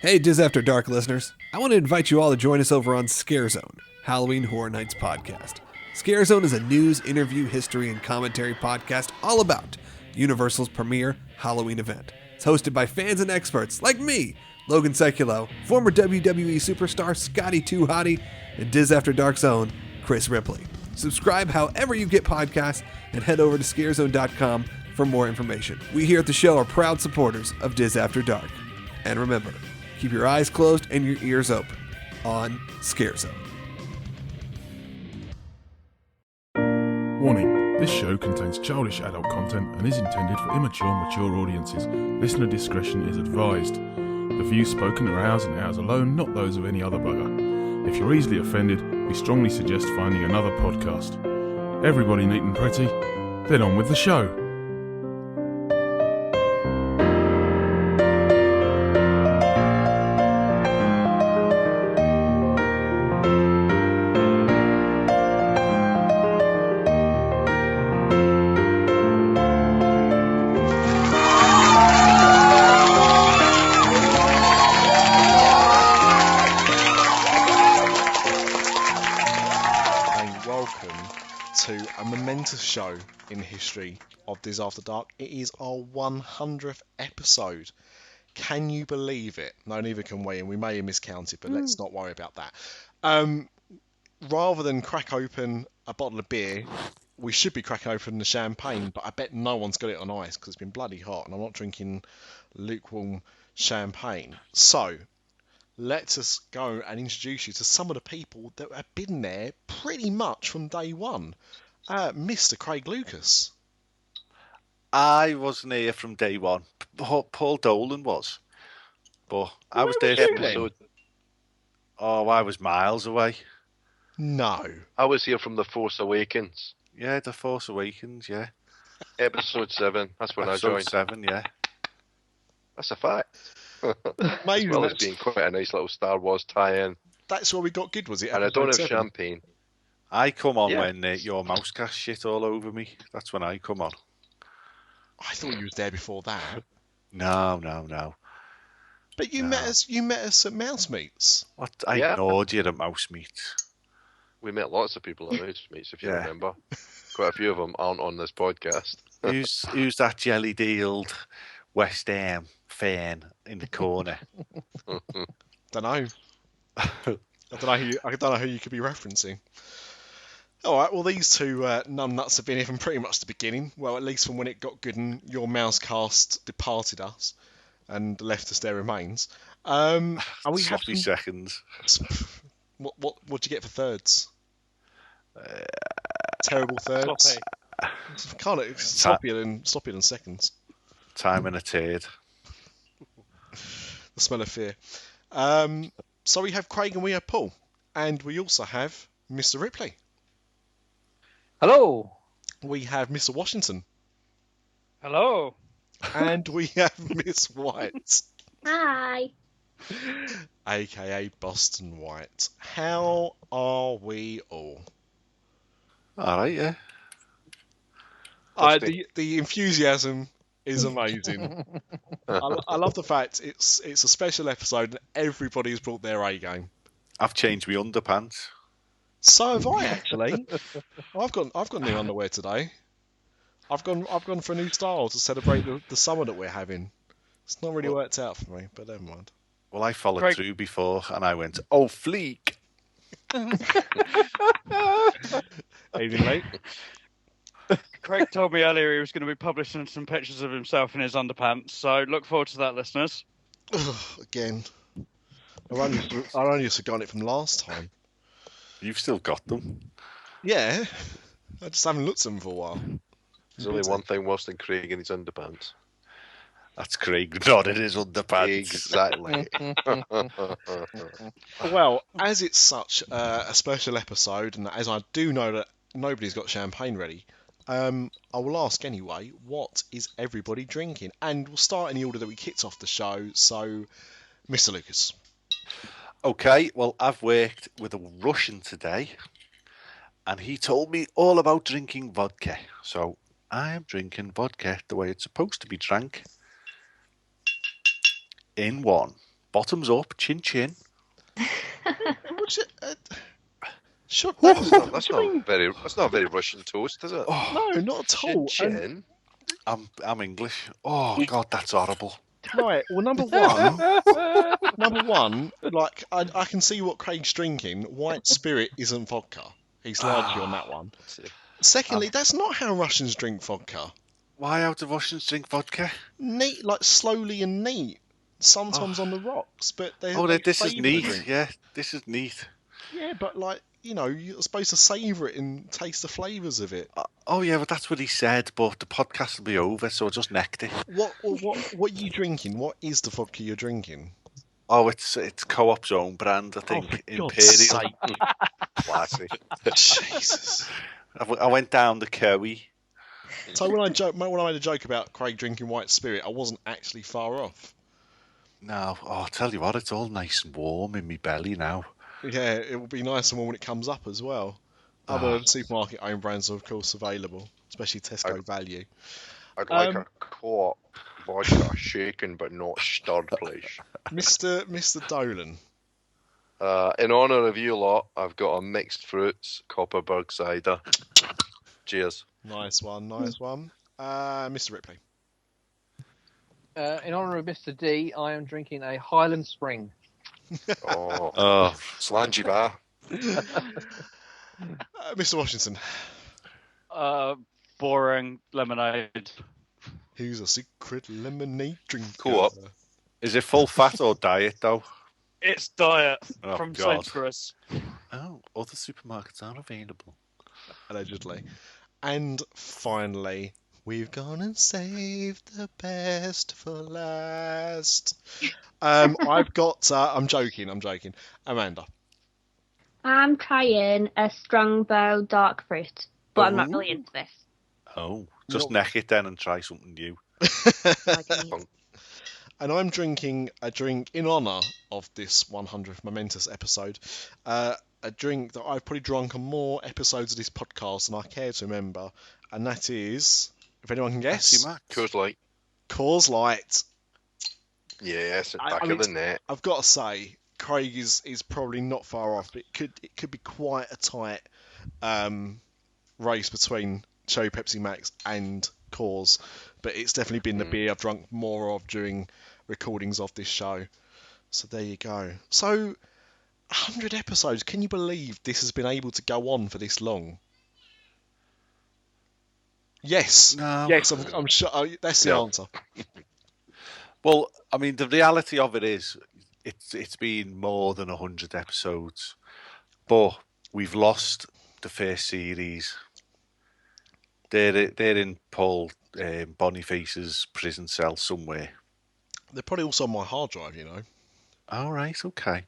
Hey, Dis After Dark listeners. I want to invite you all to join us over on Scare Zone, Halloween Horror Nights podcast. Scare Zone is a news, interview, history, and commentary podcast all about Universal's premier Halloween event. It's hosted by fans and experts like me, Logan Seculo, former WWE superstar Scotty Too Hottie, and Dis After Dark's own Chris Ripley. Subscribe however you get podcasts and head over to scarezone.com for more information. We here at the show are proud supporters of Dis After Dark. And remember, keep your eyes closed and your ears open on Scare Zone. Warning, this show contains childish adult content and is intended for mature audiences. Listener discretion is advised. The views spoken are ours and ours alone, not those of any other bugger. If you're easily offended, we strongly suggest finding another podcast. Everybody neat and pretty, then on with the show. Show in the history of Dis After Dark. It is our 100th episode. Can you believe it? No, neither can we, and we may have miscounted, but let's not worry about that. Rather than crack open a bottle of beer, we should be cracking open the champagne, but I bet no one's got it on ice because it's been bloody hot and I'm not drinking lukewarm champagne. So let us go and introduce you to some of the people that have been there pretty much from day one. Mr. Craig Lucas. I wasn't here from day one. Paul Dolan was. But I was there from episode. Oh, I was miles away. No. I was here from The Force Awakens. Yeah, The Force Awakens, yeah. Episode 7. That's when Episode I joined. 7, yeah. That's a fact. Maybe as well as being quite a nice little Star Wars tie-in. That's where we got good, was it? And I don't have 7? champagne. I come on when your mouse cast shit all over me. That's when I come on. I thought you was there before that. No. But you met us at Mouse Meets. What? I ignored you at Mouse Meets. We met lots of people at Mouse Meets, if you remember. Quite a few of them aren't on this podcast. Who's that jelly-dealed West Ham fan in the corner? Don't know. I don't know who you could be referencing. All right, well, these two numbnuts have been here from pretty much the beginning. Well, at least from when it got good and your mousecast departed us and left us there remains. And we have sloppy seconds. What'd you get for thirds? Terrible thirds. Sloppy. Sloppier than seconds. Time and a turd. The smell of fear. So we have Craig and we have Paul, and we also have Mr. Ripley. Hello. We have Mr. Washington. Hello. And we have Miss White. Hi. AKA BostonWhite. How are we all? All right, yeah. The enthusiasm is amazing. I love the fact it's a special episode and everybody's brought their A game. I've changed my underpants. So have I actually. I've got new underwear today. I've gone for a new style to celebrate the summer that we're having. It's not really worked out for me, but never mind. Well, I followed through before and I went, oh, fleek. Evening, mate. Craig told me earlier he was going to be publishing some pictures of himself in his underpants, so look forward to that, listeners. Again. I only just forgotten it from last time. You've still got them. Yeah. I just haven't looked at them for a while. There's only one thing worse than Craig in his underpants. That's Craig not in his underpants. Exactly. Well, as it's such a special episode, and as I do know that nobody's got champagne ready, I will ask anyway, what is everybody drinking? And we'll start in the order that we kicked off the show. So, Mr. Lucas. Okay, well, I've worked with a Russian today, and he told me all about drinking vodka. So I am drinking vodka the way it's supposed to be drank. In one. Bottoms up, chin chin. Shut That's that. not very Russian toast, is it? No, not at all. Chin. I'm English. Oh God, that's horrible. Right. Well, number one, like I can see what Craig's drinking. White spirit isn't vodka. He's largely on that one. Secondly, that's not how Russians drink vodka. Why how do Russians drink vodka? Neat, like slowly and neat. Sometimes on the rocks, but This is flavour the neat. drink. Yeah, this is neat. Yeah, but like you're supposed to savour it and taste the flavours of it. Oh yeah, but that's what he said. But the podcast will be over, so I just necked it. What are you drinking? What is the vodka you're drinking? Oh, it's Co-op's own brand, I think. Imperial. Classy. Jesus. I went down the Kerry. So when I made a joke about Craig drinking white spirit, I wasn't actually far off. No, I'll tell you what, it's all nice and warm in my belly now. Yeah, it will be nice and warm when it comes up as well. Other supermarket own brands are of course available, especially Tesco Value. I'd like a Co-op vodka shaken but not stirred, please. Mr. Dolan. In honour of you lot, I've got a mixed fruits Copperberg cider. Cheers. Nice one. Mr. Ripley. In honour of Mr. D, I am drinking a Highland Spring. Slangy bar. Mr. Washington. Boring lemonade. Who's a secret lemonade drinker? Co-op. Is it full fat or diet though? It's diet Oh, from God. Sainsbury's. Oh, other supermarkets are available. Allegedly. And finally, we've gone and saved the best for last. I've got. I'm joking. Amanda. I'm trying a Strongbow dark fruit, but I'm not really into this. Oh, just neck it then and try something new. And I'm drinking a drink in honour of this 100th momentous episode. A drink that I've probably drunk on more episodes of this podcast than I care to remember. And that is, if anyone can guess, Coors Light. Coors Light. Yes, back of the net. I've got to say, Craig is probably not far off. But it could be quite a tight race between Cherry Pepsi Max and Coors. But it's definitely been the beer I've drunk more of during recordings of this show. So there you go. So 100 episodes. Can you believe this has been able to go on for this long? Yes. No. Yes, I'm sure. That's the answer. Well, I mean, the reality of it is, it's been more than 100 episodes, but we've lost the first series. They're in Paul Boniface's prison cell somewhere. They're probably also on my hard drive, you know. All right, okay.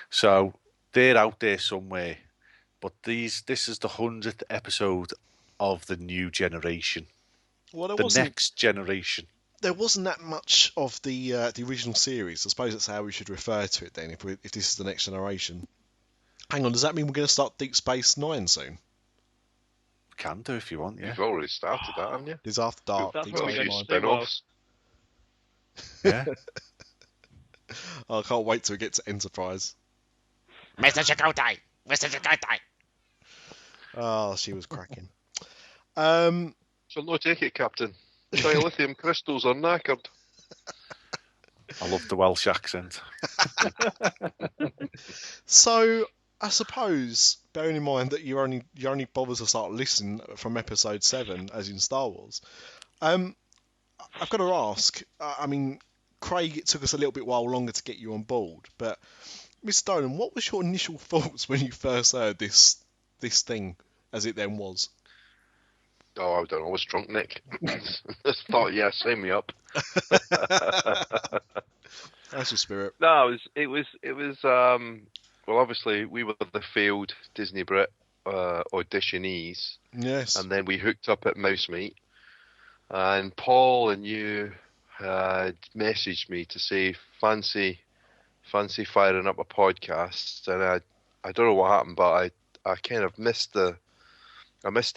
So they're out there somewhere, but this is the 100th episode of the new generation. Well, the next generation. There wasn't that much of the original series. I suppose that's how we should refer to it then, if this is the next generation. Hang on, does that mean we're going to start Deep Space Nine soon? Can do if you want, yeah. You've already started that, haven't you? Dis After Dark. That's Deep what we Space do. Nine. Spin-offs. Yeah. I can't wait till we get to Enterprise. Mr. Chakotay! Mr. Chakotay! Oh, she was cracking. So no take it, Captain. Dilithium crystals are knackered. I love the Welsh accent. So, I suppose, bearing in mind that you only bother to start listening from episode 7, as in Star Wars, I've got to ask, I mean, Craig, it took us a little bit while longer to get you on board, but Mr. Dolan, what was your initial thoughts when you first heard this thing, as it then was? Oh, I don't know. I was drunk, Nick. Just thought, yeah, sign me up. That's your spirit. No, it was. Well, obviously, we were the failed Disney Brit auditionees. Yes. And then we hooked up at Mousemeat. And Paul and you had messaged me to say, fancy firing up a podcast. And I don't know what happened, but I kind of missed the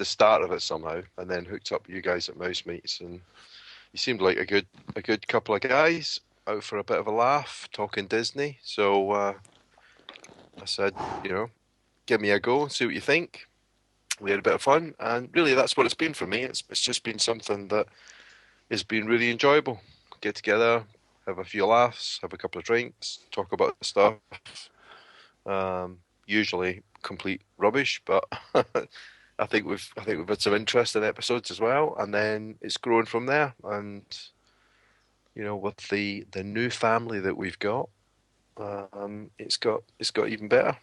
start of it somehow, and then hooked up with you guys at Mouse Meets, and you seemed like a good couple of guys. out for a bit of a laugh, talking Disney. So I said, give me a go and see what you think. We had a bit of fun, and really that's what it's been for me. It's just been something that has been really enjoyable. Get together, have a few laughs, have a couple of drinks, talk about stuff. Usually complete rubbish, but I think we've had some interesting episodes as well, and then it's grown from there. And with the new family that we've got, it's got even better.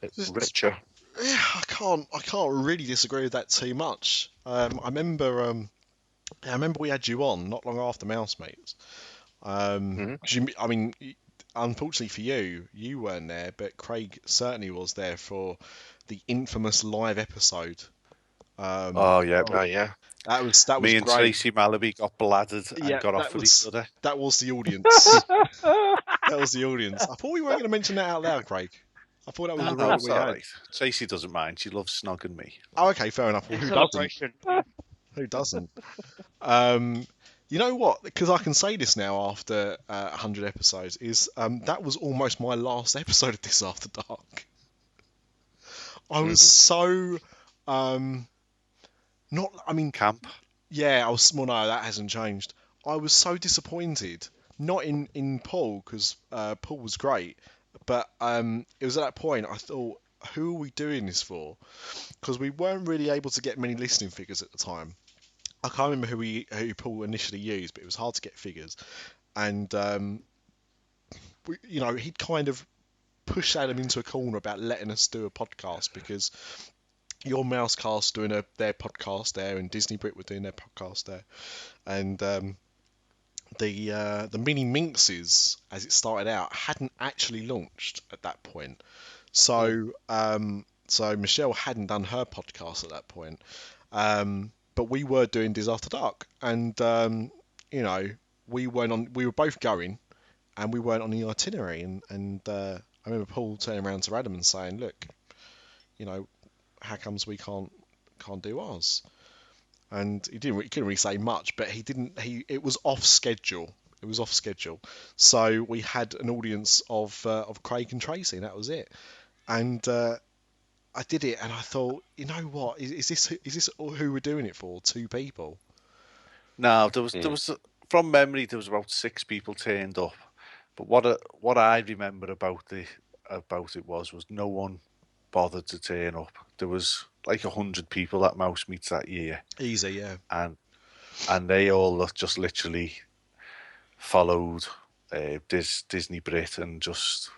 It's richer. Yeah, I can't really disagree with that too much. I remember we had you on not long after Mousemates. 'Cause unfortunately for you, you weren't there, but Craig certainly was there for the infamous live episode. Yeah. That was Me and great. Tracy Malaby got bladdered and got off with each other. That was the audience. That was the audience. I thought we weren't going to mention that out loud, Craig. I thought that was a rule that we had. Right. Tracy doesn't mind. She loves snogging me. Oh, okay, fair enough. Well, who doesn't? Who doesn't? You know what? Because I can say this now after 100 episodes, is that was almost my last episode of Dis After Dark. I was so camp. Yeah, I was. Well, no, that hasn't changed. I was so disappointed. Not in Paul, because Paul was great, but it was at that point I thought, who are we doing this for? Because we weren't really able to get many listening figures at the time. I can't remember who Paul initially used, but it was hard to get figures. And he'd kind of pushed Adam into a corner about letting us do a podcast, because your Mousecast doing their podcast there, and Disney Brit were doing their podcast there, and the Mini Minxes, as it started out, hadn't actually launched at that point. So Michelle hadn't done her podcast at that point. But we were doing Dis After Dark, and we were both going, and we weren't on the itinerary. And I remember Paul turning around to Adam and saying, "Look, how comes we can't do ours?" And he couldn't really say much, but it was off schedule. It was off schedule. So we had an audience of Craig and Tracy, and that was it. And I did it, and I thought, you know what? Is this who we're doing it for? 2 people? No, there was from memory there was about 6 people turned up. But what I remember about it was no one bothered to turn up. There was like 100 people at Mouse Meets that year. Easy, yeah. And they all just literally followed Disney Brit and just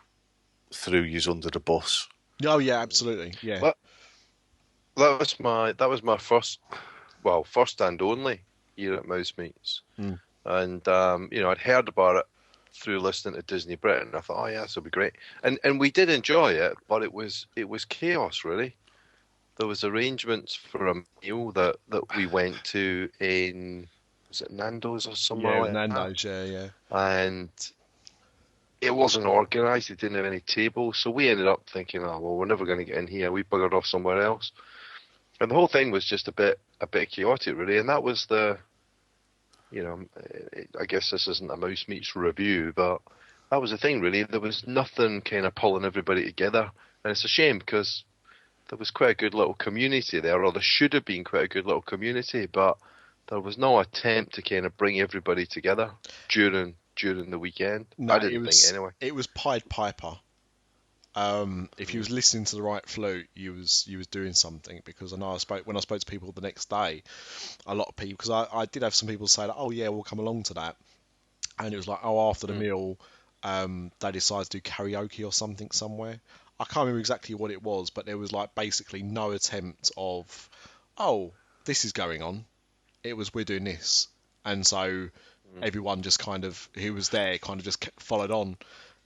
threw you under the bus. Oh yeah, absolutely. Yeah. Well, that was my first and only year at Mouse Meets. And I'd heard about it through listening to Disney Brit, and I thought, oh yeah, this will be great. And we did enjoy it, but it was chaos really. There was arrangements for a meal that we went to in, was it Nando's or somewhere? Yeah, like Nando's, that? yeah. And it wasn't organised. It didn't have any tables, so we ended up thinking, oh well, we're never going to get in here. We buggered off somewhere else, and the whole thing was just a bit chaotic, really. And that was I guess this isn't a Mouse Meets review, but that was the thing, really. There was nothing kind of pulling everybody together, and it's a shame because there was quite a good little community there, or there should have been quite a good little community, but there was no attempt to kind of bring everybody together during the weekend. No, I didn't think anyway. It was Pied Piper. If you was listening to the right flute, you was doing something, because I know when I spoke to people the next day, a lot of people, because I did have some people say that, oh yeah, we'll come along to that, and it was like, oh, after the meal, they decided to do karaoke or something somewhere. I can't remember exactly what it was, but there was like basically no attempt of, oh, this is going on. It was, we're doing this, and so everyone just kind of, who was there kind of just followed on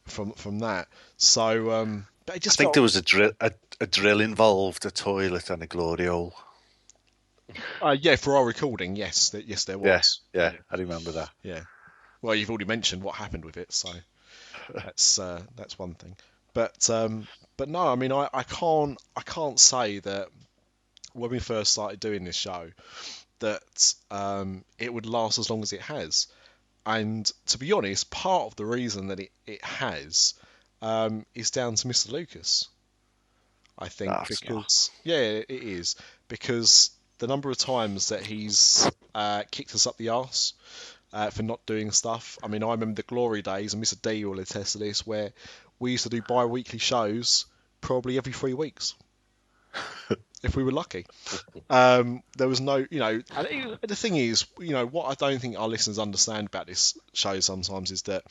from that. So but it just I think there was a drill involved, a toilet and a glory hole. Yeah, for our recording, yes there was. Yeah, I remember that. Yeah. Well, you've already mentioned what happened with it, so that's one thing. But no, I mean, I can't say that when we first started doing this show that it would last as long as it has. And to be honest, part of the reason that it has is down to Mr. Lucas. I think yeah, it is, because the number of times that he's kicked us up the arse for not doing stuff. I mean, I remember the glory days, and Mr. D will attest to this, where we used to do bi-weekly shows probably every 3 weeks. If we were lucky. There was no, and the thing is, what I don't think our listeners understand about this show sometimes is that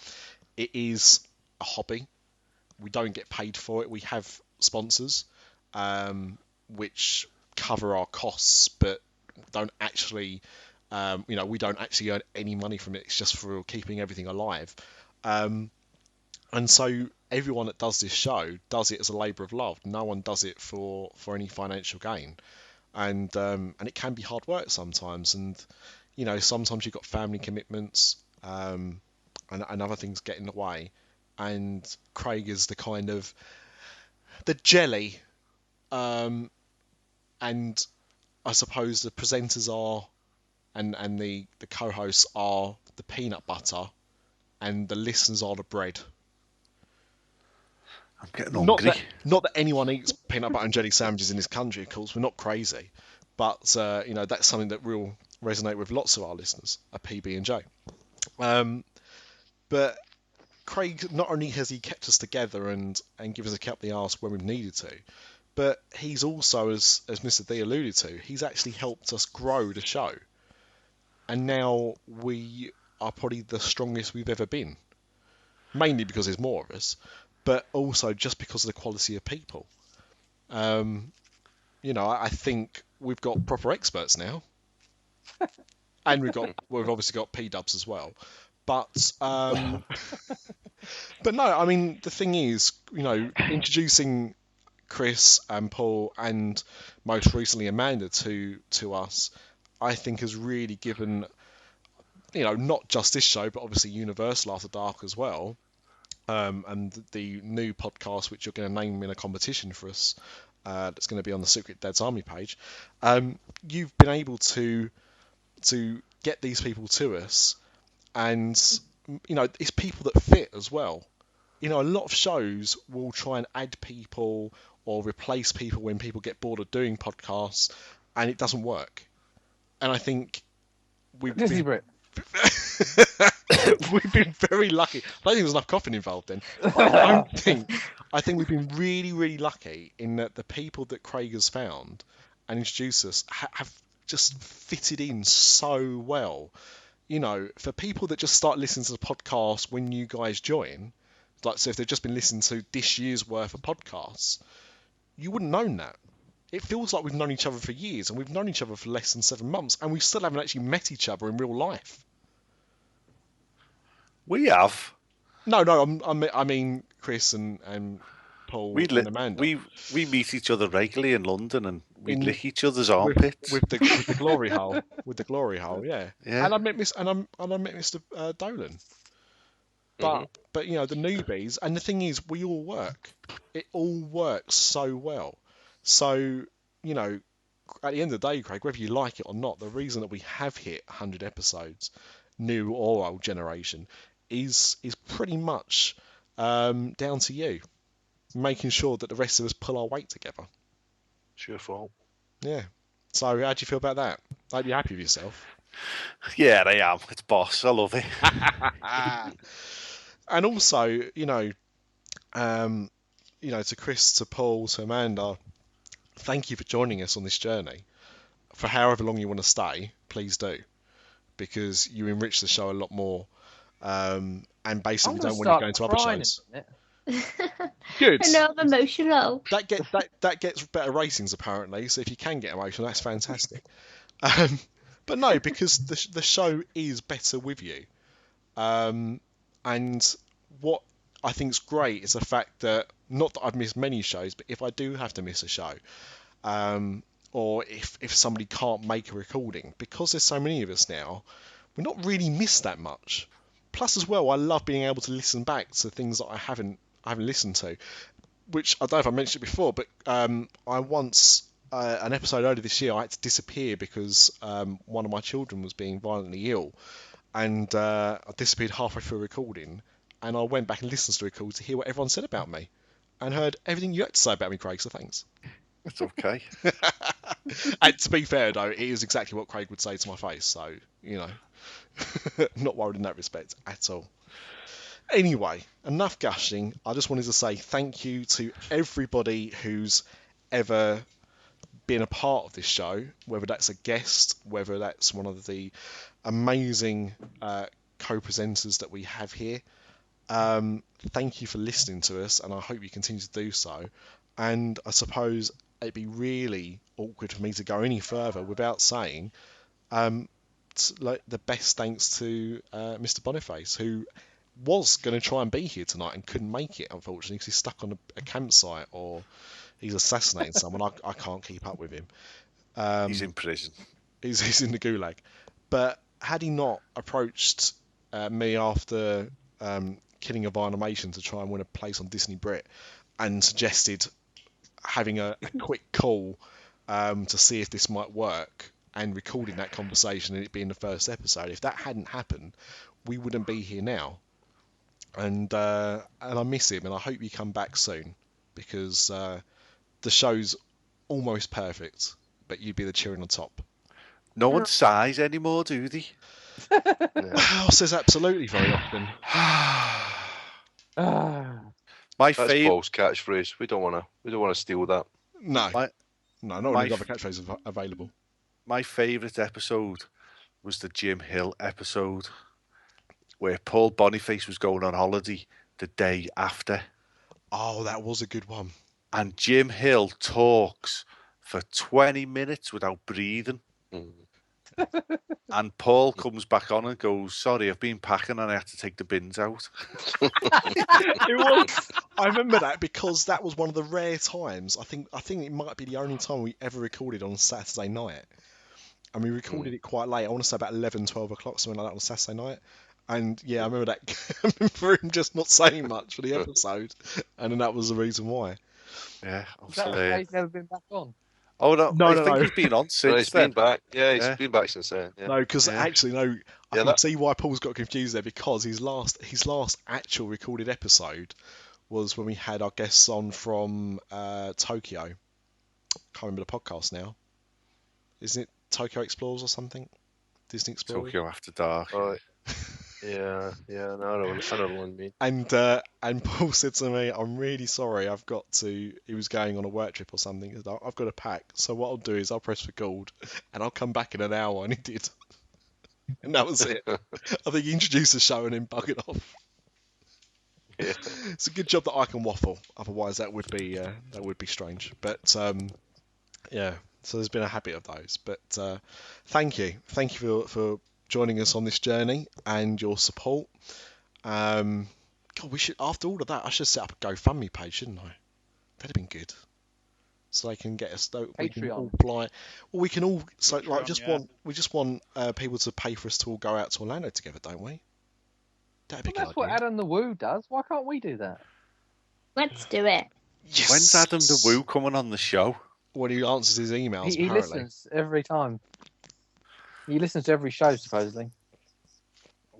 it is a hobby. We don't get paid for it. We have sponsors, which cover our costs, but don't actually, we don't actually earn any money from it. It's just for keeping everything alive. And so everyone that does this show does it as a labour of love. No one does it for any financial gain. And it can be hard work sometimes. And, sometimes you've got family commitments and other things get in the way. And Craig is the kind of the jelly. And I suppose the presenters are and the co-hosts are the peanut butter and the listeners are the bread. I'm getting hungry. Not that anyone eats peanut butter and jelly sandwiches in this country, of course. We're not crazy. But, that's something that will resonate with lots of our listeners, a PB&J. But Craig, not only has he kept us together and given us a kick up the arse when we've needed to, but he's also, as Mr. D alluded to, he's actually helped us grow the show. And now we are probably the strongest we've ever been. Mainly because there's more of us, but also just because of the quality of people. I think we've got proper experts now. And we've obviously got P-dubs as well. But no, I mean, the thing is, introducing Chris and Paul and most recently Amanda to us, I think has really given, not just this show, but obviously Universal After Dark as well, and the new podcast, which you're going to name in a competition for us, that's going to be on the Secret Dad's Army page. You've been able to get these people to us, and it's people that fit as well. A lot of shows will try and add people or replace people when people get bored of doing podcasts, and it doesn't work. And I think we've been very lucky. I don't think there's enough coughing involved then. I think we've been really, really lucky in that the people that Craig has found and introduced us have just fitted in so well. For people that just start listening to the podcast when you guys join, so if they've just been listening to this year's worth of podcasts, you wouldn't have known that. It feels like we've known each other for years, and we've known each other for less than 7 months, and we still haven't actually met each other in real life. We have. No, I mean Chris and Paul and Amanda. We meet each other regularly in London, and we lick each other's armpits with the glory hole. With the glory hole, yeah. And I met Mr. Dolan. But the newbies, and the thing is, we all work. It all works so well. So, at the end of the day, Craig, whether you like it or not, the reason that we have hit 100 episodes, new or old generation, is pretty much down to you, making sure that the rest of us pull our weight together. It's your fault. Yeah. So, how do you feel about that? I hope you're happy with yourself. Yeah, I am. It's boss. I love it. And also, to Chris, to Paul, to Amanda, thank you for joining us on this journey. For however long you want to stay, please do, because you enrich the show a lot more. And basically, don't want you going to other shows. Good. I know I'm emotional. That gets better ratings apparently. So if you can get emotional, that's fantastic. But no, because the show is better with you. And what I think is great is the fact that, not that I've missed many shows, but if I do have to miss a show, or if somebody can't make a recording, because there's so many of us now, we're not really missed that much. Plus as well, I love being able to listen back to things that I haven't listened to, which I don't know if I mentioned it before, but I once, an episode earlier this year, I had to disappear because one of my children was being violently ill. and I disappeared halfway through recording, and I went back and listened to the record to hear what everyone said about me, and heard everything you had to say about me, Craig. So thanks. It's okay. And to be fair, though, it is exactly what Craig would say to my face. So not worried in that respect at all. Anyway, enough gushing. I just wanted to say thank you to everybody who's ever been a part of this show, whether that's a guest, whether that's one of the amazing co-presenters that we have here. Thank you for listening to us, and I hope you continue to do so. And I suppose it'd be really awkward for me to go any further without saying the best thanks to Mr. Boniface, who was going to try and be here tonight and couldn't make it, unfortunately, because he's stuck on a campsite or he's assassinating someone. I can't keep up with him. He's in prison. He's in the gulag. But had he not approached me after killing a Vinimation to try and win a place on Disney Brit and suggested having a quick call to see if this might work and recording that conversation and it being the first episode, if that hadn't happened, we wouldn't be here now. And I miss him, and I hope you come back soon, because the show's almost perfect, but you'd be the cherry on top. No one sighs anymore, do they? Well, says absolutely very often. That's Paul's catchphrase. We don't want to steal that. No, not really other catchphrases available. My favourite episode was the Jim Hill episode, where Paul Boniface was going on holiday the day after. Oh, that was a good one. And Jim Hill talks for 20 minutes without breathing. And Paul comes back on and goes, "Sorry, I've been packing and I had to take the bins out." I remember that because that was one of the rare times. I think it might be the only time we ever recorded on Saturday night. And we recorded it quite late. I want to say about 11, 12 o'clock, something like that on Saturday night. And yeah, I remember that. I remember him just not saying much for the episode, and then that was the reason why. Yeah, Is that why he's never been back on? Oh no, I think he's been on since. He's been back. Yeah, he's been back since then. Yeah. No, because actually, no, I can see why Paul's got confused there, because his last actual recorded episode was when we had our guests on from Tokyo. Can't remember the podcast now. Isn't it Tokyo Explorers or something? Disney Explorers? Tokyo After Dark. Right. Yeah, no, I know the one you mean. And Paul said to me, "I'm really sorry, he was going on a work trip or something, I've got to pack, so what I'll do is I'll press record and I'll come back in an hour," and he did. And that was it. I think he introduced the show and then buggered off. Yeah. It's a good job that I can waffle, otherwise that would be strange. But yeah, so there's been a habit of those. But thank you for joining us on this journey and your support. God, we should, after all of that, I should set up a GoFundMe page, shouldn't I? That'd have been good. So they can get us. We can all fly. Well, we can all. So Patreon, we just want people to pay for us to all go out to Orlando together, don't we? That'd be good. That's what Adam the Woo does. Why can't we do that? Let's do it. Yes. When's Adam the Woo coming on the show? When he answers his emails, he listens every time. He listens to every show, supposedly.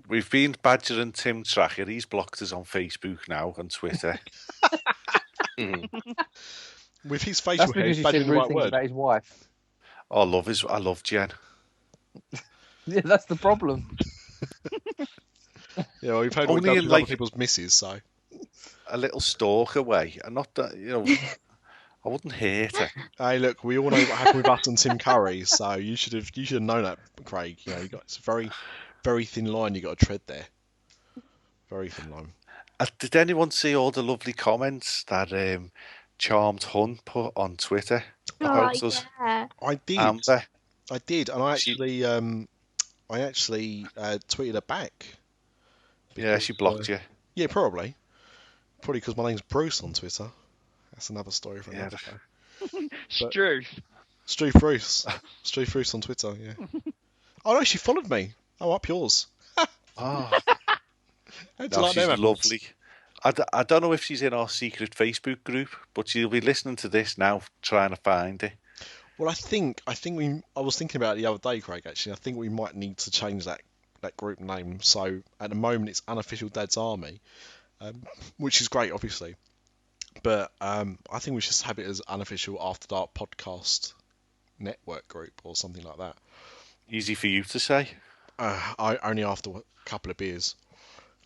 We've been badgering Tim Tracker. He's blocked us on Facebook now and Twitter. With his facial hair, he's badgering the right word. About his wife. Oh, I love Jen. Yeah, that's the problem. Yeah, well, we've heard what he does with other people's misses, so. A little stalk away, and not that, I wouldn't hate her. Hey, look, we all know what happened with us and Tim Curry, so you should have known that, Craig. It's a very, very thin line you got to tread there. Very thin line. Did anyone see all the lovely comments that Charmed Hun put on Twitter? Oh, yeah. I did. Amber. I did, and I actually tweeted her back. Yeah, she blocked you. Yeah, probably because my name's Bruce on Twitter. That's another story from another day. Struth Bruce. Struth Bruce on Twitter, yeah. Oh no, she followed me. Oh, up yours. Oh. No, she's lovely. I don't know if she's in our secret Facebook group, but she'll be listening to this now, trying to find it. Well, I was thinking about it the other day, Craig. Actually, I think we might need to change that group name. So at the moment, it's Unofficial Dad's Army, which is great, obviously. But I think we should just have it as Unofficial After Dark Podcast Network Group or something like that. Easy for you to say. I only after a couple of beers.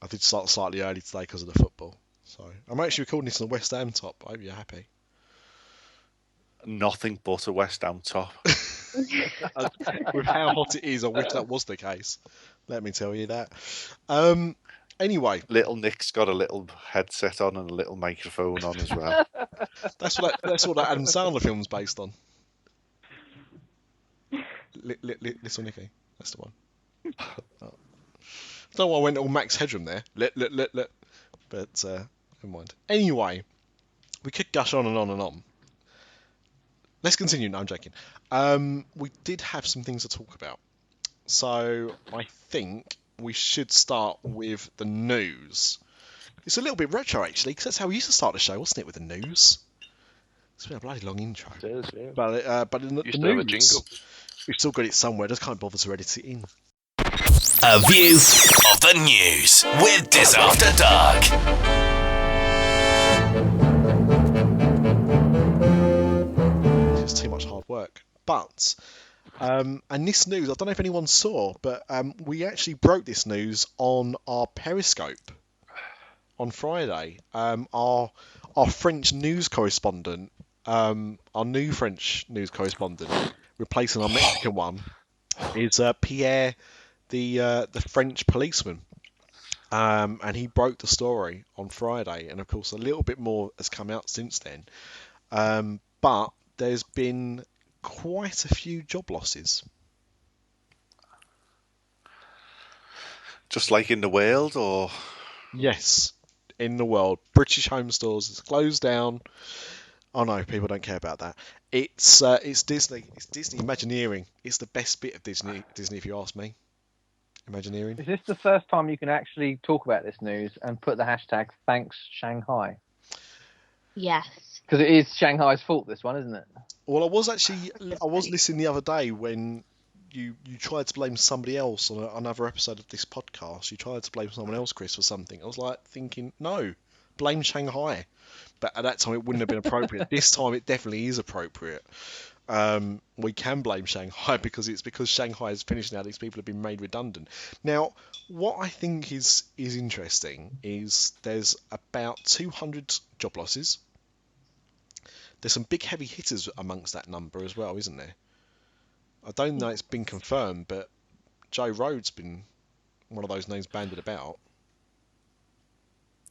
I did start slightly early today because of the football. So I'm actually recording this on the West Ham top. I hope you're happy. Nothing but a West Ham top. With how hot it is, I wish that was the case. Let me tell you that. Anyway, Little Nick's got a little headset on and a little microphone on as well. that's what that Adam Sandler film's based on. Little Nicky, that's the one. Oh. I don't know why I went all Max Headroom there. But never mind. Anyway, we could gush on and on and on. Let's continue. No, I'm joking. We did have some things to talk about. So I think we should start with the news. It's a little bit retro, actually, because that's how we used to start the show, wasn't it, with the news? It's been a bloody long intro. It is, yeah. But in the Used to have a news, jingle. we've still got it somewhere. Just can't bother to edit it in. A view of the news with Dis After Dark. It's too much hard work. But, and this news, I don't know if anyone saw, but we actually broke this news on our Periscope on Friday. Our French news correspondent, our new French news correspondent, replacing our Mexican one, is Pierre, the French policeman. And he broke the story on Friday, and of course a little bit more has come out since then. But there's been quite a few job losses. Just like in the world, or? Yes, in the world. British Home Stores has closed down. Oh no, people don't care about that. It's Disney. It's Disney Imagineering. It's the best bit of Disney, if you ask me. Imagineering. Is this the first time you can actually talk about this news and put the hashtag thanks Shanghai? Yes. Because it is Shanghai's fault, this one, isn't it? Well, I was listening the other day when you tried to blame somebody else on another episode of this podcast. You tried to blame someone else, Chris, for something. I was like thinking, no, blame Shanghai. But at that time, it wouldn't have been appropriate. This time, it definitely is appropriate. We can blame Shanghai because Shanghai is finished now. These people have been made redundant. Now, what I think is interesting is there's about 200 job losses. There's some big heavy hitters amongst that number as well, isn't there? I don't know it's been confirmed, but Joe Rode's been one of those names bandied about.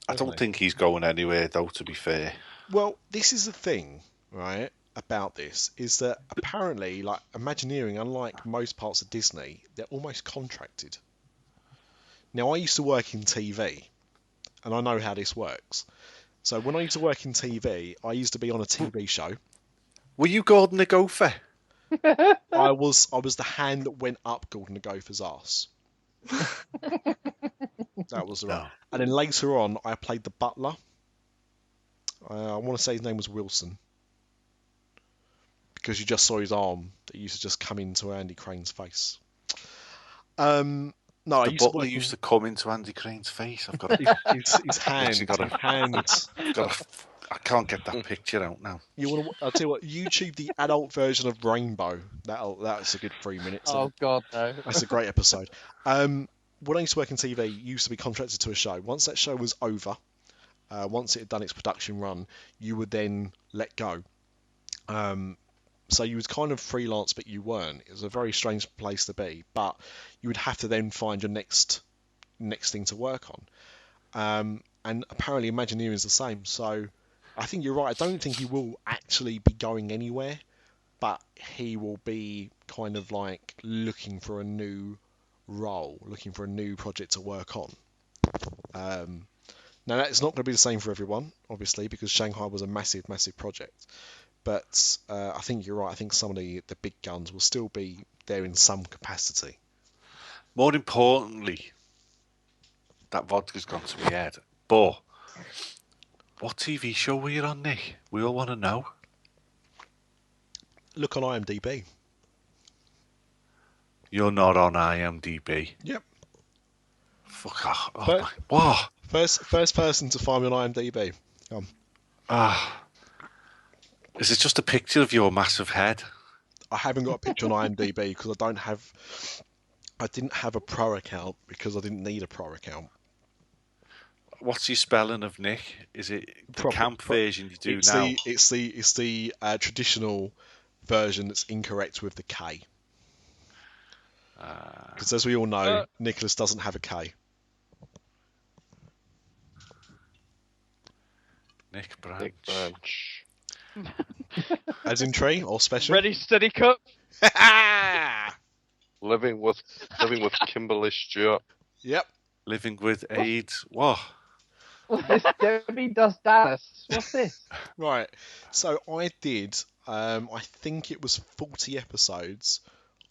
I don't think he's going anywhere, though, to be fair. Well, this is the thing, right, about this, is that apparently, like, Imagineering, unlike most parts of Disney, they're almost contracted. Now, I used to work in TV, and I know how this works. So when I used to work in TV, I used to be on a TV show. Were you Gordon the Gopher? I was the hand that went up Gordon the Gopher's arse. That was right. And then later on, I played the butler. I want to say his name was Wilson. Because you just saw his arm that used to just come into Andy Crane's face. No, the butler used to come into Andy Crane's face. I've got his hand. I can't get that picture out now. I'll tell you what. YouTube the adult version of Rainbow. That's a good 3 minutes. Oh God, no. That's a great episode. When I used to work in TV, you used to be contracted to a show. Once that show was over, once it had done its production run, you would then let go. So you was kind of freelance, but you weren't. It was a very strange place to be. But you would have to then find your next thing to work on. And apparently Imagineering is the same. So I think you're right. I don't think he will actually be going anywhere, but he will be kind of like looking for a new role, looking for a new project to work on. Now that's not going to be the same for everyone, obviously, because Shanghai was a massive project. But I think you're right. I think some of the big guns will still be there in some capacity. More importantly, that vodka's gone to my head. But what TV show were you on, Nick? We all want to know. Look on IMDb. You're not on IMDb. Yep. Fuck off. Oh, But- my. Wow. First person to find me on IMDb. Is it just a picture of your massive head? I haven't got a picture on IMDb because I didn't have a pro account because I didn't need a pro account. What's your spelling of Nick? Is it the camp version you do now? It's the traditional version that's incorrect with the K. Because as we all know, Nicholas doesn't have a K. Nick Branch. Nick Branch. As in tree or special? Ready, steady, cook. Living with Kimberly Stewart. Yep. Living with AIDS. What? This Debbie Does Dallas. What's this? Right. So I did, I think it was 40 episodes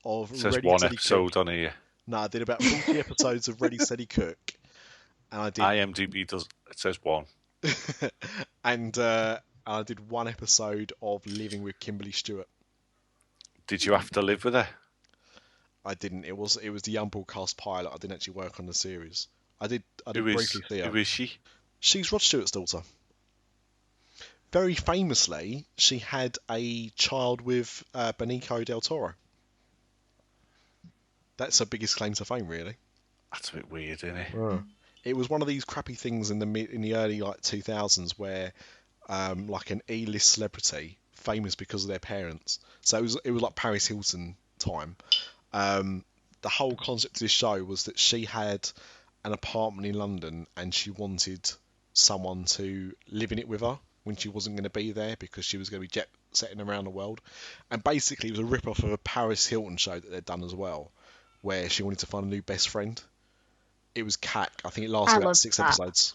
of It says Ready one Steady episode Cook. on here. No, I did about 40 episodes of Ready Steady Cook. And I did IMDb does. It says one. and I did one episode of Living with Kimberly Stewart. Did you have to live with her? I didn't. It was the unbroadcast pilot. I didn't actually work on the series. I did briefly see her. Who is she? She's Rod Stewart's daughter. Very famously, she had a child with Benicio del Toro. That's her biggest claim to fame, really. That's a bit weird, isn't it? It was one of these crappy things in the early 2000s where like an A-list celebrity, famous because of their parents. So it was like Paris Hilton time. The whole concept of this show was that she had an apartment in London and she wanted someone to live in it with her when she wasn't going to be there because she was going to be jet setting around the world. And basically it was a rip-off of a Paris Hilton show that they'd done as well, where she wanted to find a new best friend. It was CAC. I think it lasted about 6 episodes.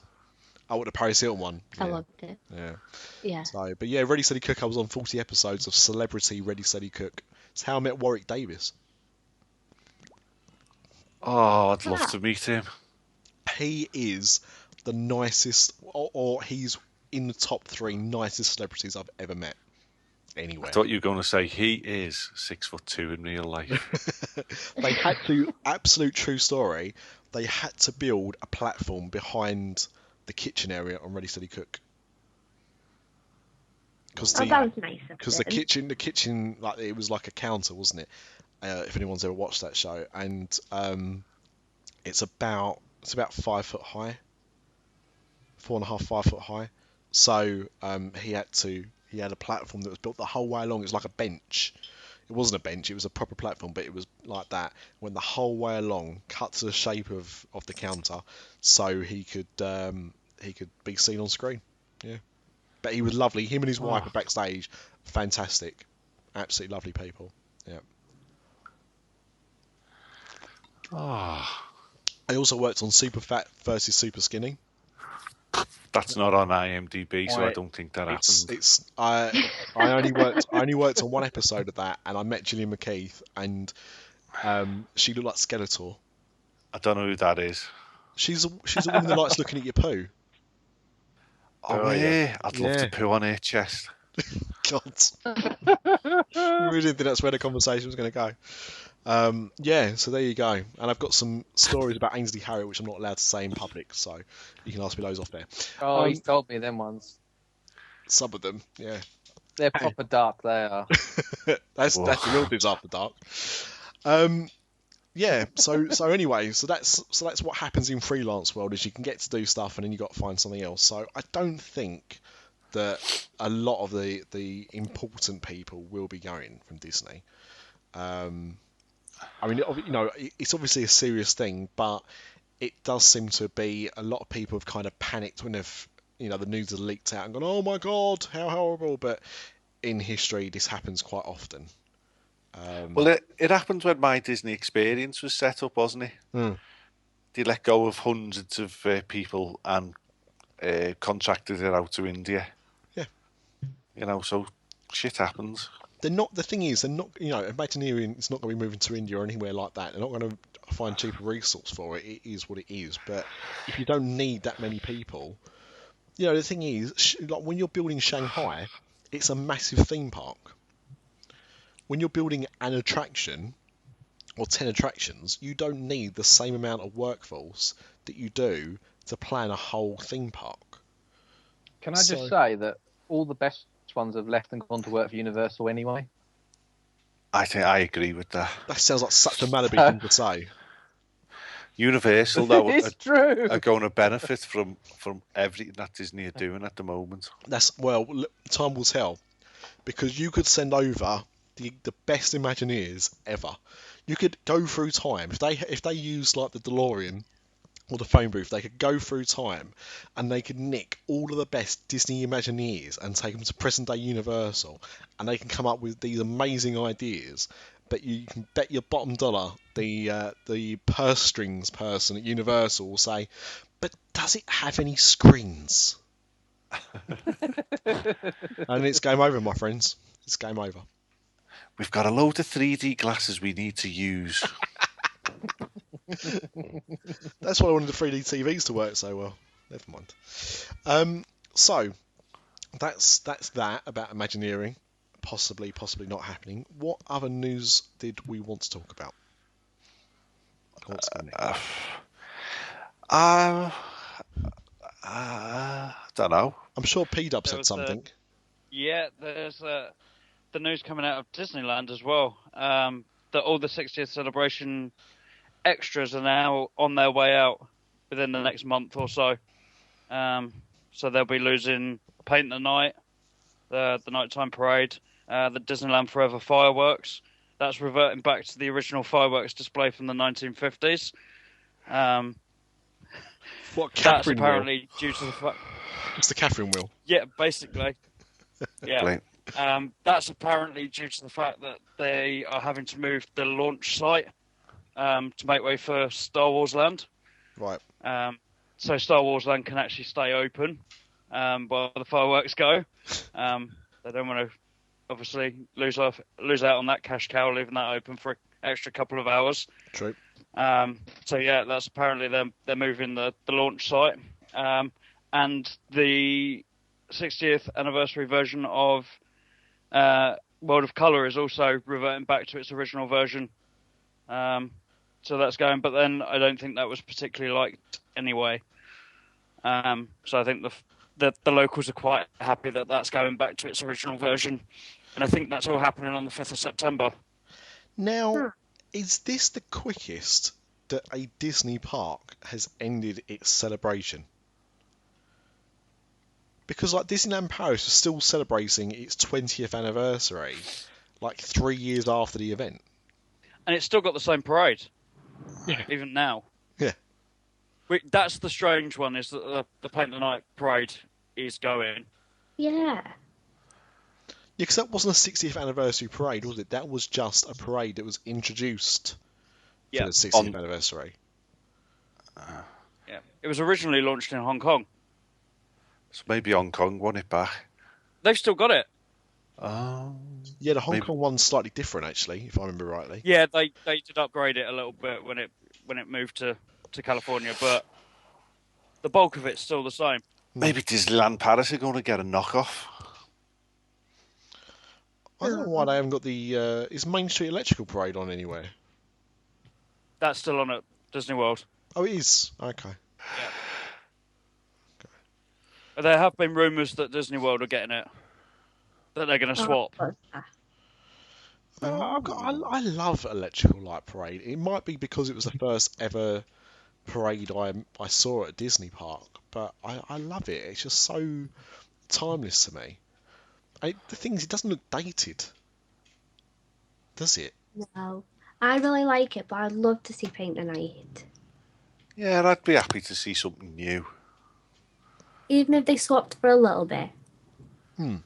Oh, the Paris Hilton one. I loved it. Yeah. Yeah. So, but yeah, Ready Steady Cook. I was on 40 episodes of Celebrity Ready Steady Cook. It's how I met Warwick Davis. Oh, I'd love to meet him. He is the nicest, or he's in the top 3 nicest celebrities I've ever met anywhere. I thought you were going to say he is 6'2" in real life. They had to, absolute true story, they had to build a platform behind the kitchen area on Ready Steady Cook. Because that was nice of the them. kitchen, like it was like a counter, wasn't it? If anyone's ever watched that show, and it's about 5 foot high, 4.5, 5 foot high. So he had a platform that was built the whole way along. It was like a bench. It wasn't a bench, it was a proper platform, but it was like that. Went the whole way along, cut to the shape of the counter, so he could be seen on screen. Yeah. But he was lovely. Him and his wife are backstage. Fantastic. Absolutely lovely people. Yeah. I also worked on Super Fat versus Super Skinny. That's not on IMDb, so I don't think that happened. I only worked on one episode of that, and I met Gillian McKeith, and she looked like Skeletor. I don't know who that is. She's a woman that likes looking at your poo. Oh yeah, I'd love to poo on her chest. God, I really didn't think that's where the conversation was going to go. Yeah, so there you go. And I've got some stories about Ainsley Harriott, which I'm not allowed to say in public, so you can ask me those off there. Oh, he's told me them ones. Some of them, yeah. They're proper dark, they are. that's the real Dis After Dark. Yeah, so anyway, so that's what happens in freelance world, is you can get to do stuff and then you got to find something else. So I don't think that a lot of the important people will be going from Disney. I mean, you know, it's obviously a serious thing, but it does seem to be a lot of people have kind of panicked when they've, you know, the news has leaked out and gone, oh my God, how horrible. But in history, this happens quite often. Well, it happened when My Disney Experience was set up, wasn't it? They let go of hundreds of people and contracted it out to India. Yeah. You know, so shit happens. They're not. The thing is, they're not. You know, Imagineering is not going to be moving to India or anywhere like that. They're not going to find cheaper resource for it. It is what it is. But if you don't need that many people, you know, the thing is, like when you're building Shanghai, it's a massive theme park. When you're building an attraction, or 10 attractions, you don't need the same amount of workforce that you do to plan a whole theme park. Can I just say that all the best ones have left and gone to work for Universal anyway? I think I agree with that. That sounds like such a Malaby thing to say. Universal, though, It's true. are going to benefit from everything that Disney are doing at the moment. Time will tell, because you could send over the best Imagineers ever. You could go through time if they use like the DeLorean or the phone booth. They could go through time and they could nick all of the best Disney Imagineers and take them to present day Universal, and they can come up with these amazing ideas. But you can bet your bottom dollar the purse strings person at Universal will say, "But does it have any screens?" And it's game over, my friends. It's game over. We've got a load of 3D glasses we need to use. That's why I wanted the 3D TVs to work so well. Never mind. So that's that about Imagineering. Possibly not happening. What other news did we want to talk about? I don't know. I'm sure P-Dub said something. There's the news coming out of Disneyland as well. That all the 60th celebration extras are now on their way out within the next month or so. So they'll be losing Paint the Night, the nighttime parade, the Disneyland Forever fireworks. That's reverting back to the original fireworks display from the 1950s. What, that's Catherine apparently wheel? due to the fact. It's the Catherine wheel. Yeah, basically. Yeah. That's apparently due to the fact that they are having to move the launch site to make way for Star Wars Land. Right. So Star Wars Land can actually stay open while the fireworks go. They don't want to obviously lose out on that cash cow, leaving that open for an extra couple of hours. True. So yeah, that's apparently they're moving the launch site, and the 60th anniversary version of World of Colour is also reverting back to its original version. So that's going, but then I don't think that was particularly liked anyway. So I think the locals are quite happy that that's going back to its original version, and I think that's all happening on the 5th of September. Now, is this the quickest that a Disney park has ended its celebration? Because like Disneyland Paris is still celebrating its 20th anniversary, like 3 years after the event. And it's still got the same parade, Yeah. even now. Yeah. That's the strange one, is that the Paint the Night parade is going. Yeah. Yeah, because that wasn't a 60th anniversary parade, was it? That was just a parade that was introduced for the 60th anniversary. Yeah. It was originally launched in Hong Kong. So maybe Hong Kong won it back. They've still got it. Yeah, the Hong Kong one's slightly different, actually, if I remember rightly. Yeah, they did upgrade it a little bit when it moved to California, but the bulk of it's still the same. Maybe Disneyland Paris are going to get a knockoff. I don't know why they haven't got the... is Main Street Electrical Parade on anywhere? That's still on at Disney World. Oh, it is? Okay. Yeah. There have been rumours that Disney World are getting it. That they're going to swap. I love Electrical Light Parade. It might be because it was the first ever parade I saw at Disney Park, but I love it. It's just so timeless to me. The thing is, it doesn't look dated, does it? No. I really like it, but I'd love to see Paint the Night. Yeah, I'd be happy to see something new. Even if they swapped for a little bit. Yeah,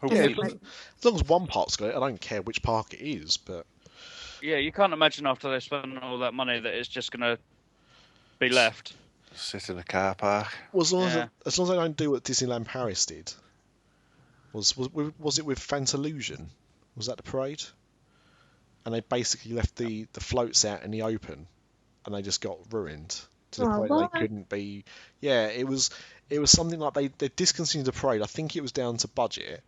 as long as one park's got it, I don't care which park it is, but... Yeah, you can't imagine after they spend all that money that it's just going to be left. Sit in a car park. Well, as long as they don't do what Disneyland Paris did. Was it with Fantalusion? Was that the parade? And they basically left the floats out in the open, and they just got ruined to the point they couldn't be. Yeah, it was something like they discontinued the parade. I think it was down to budget,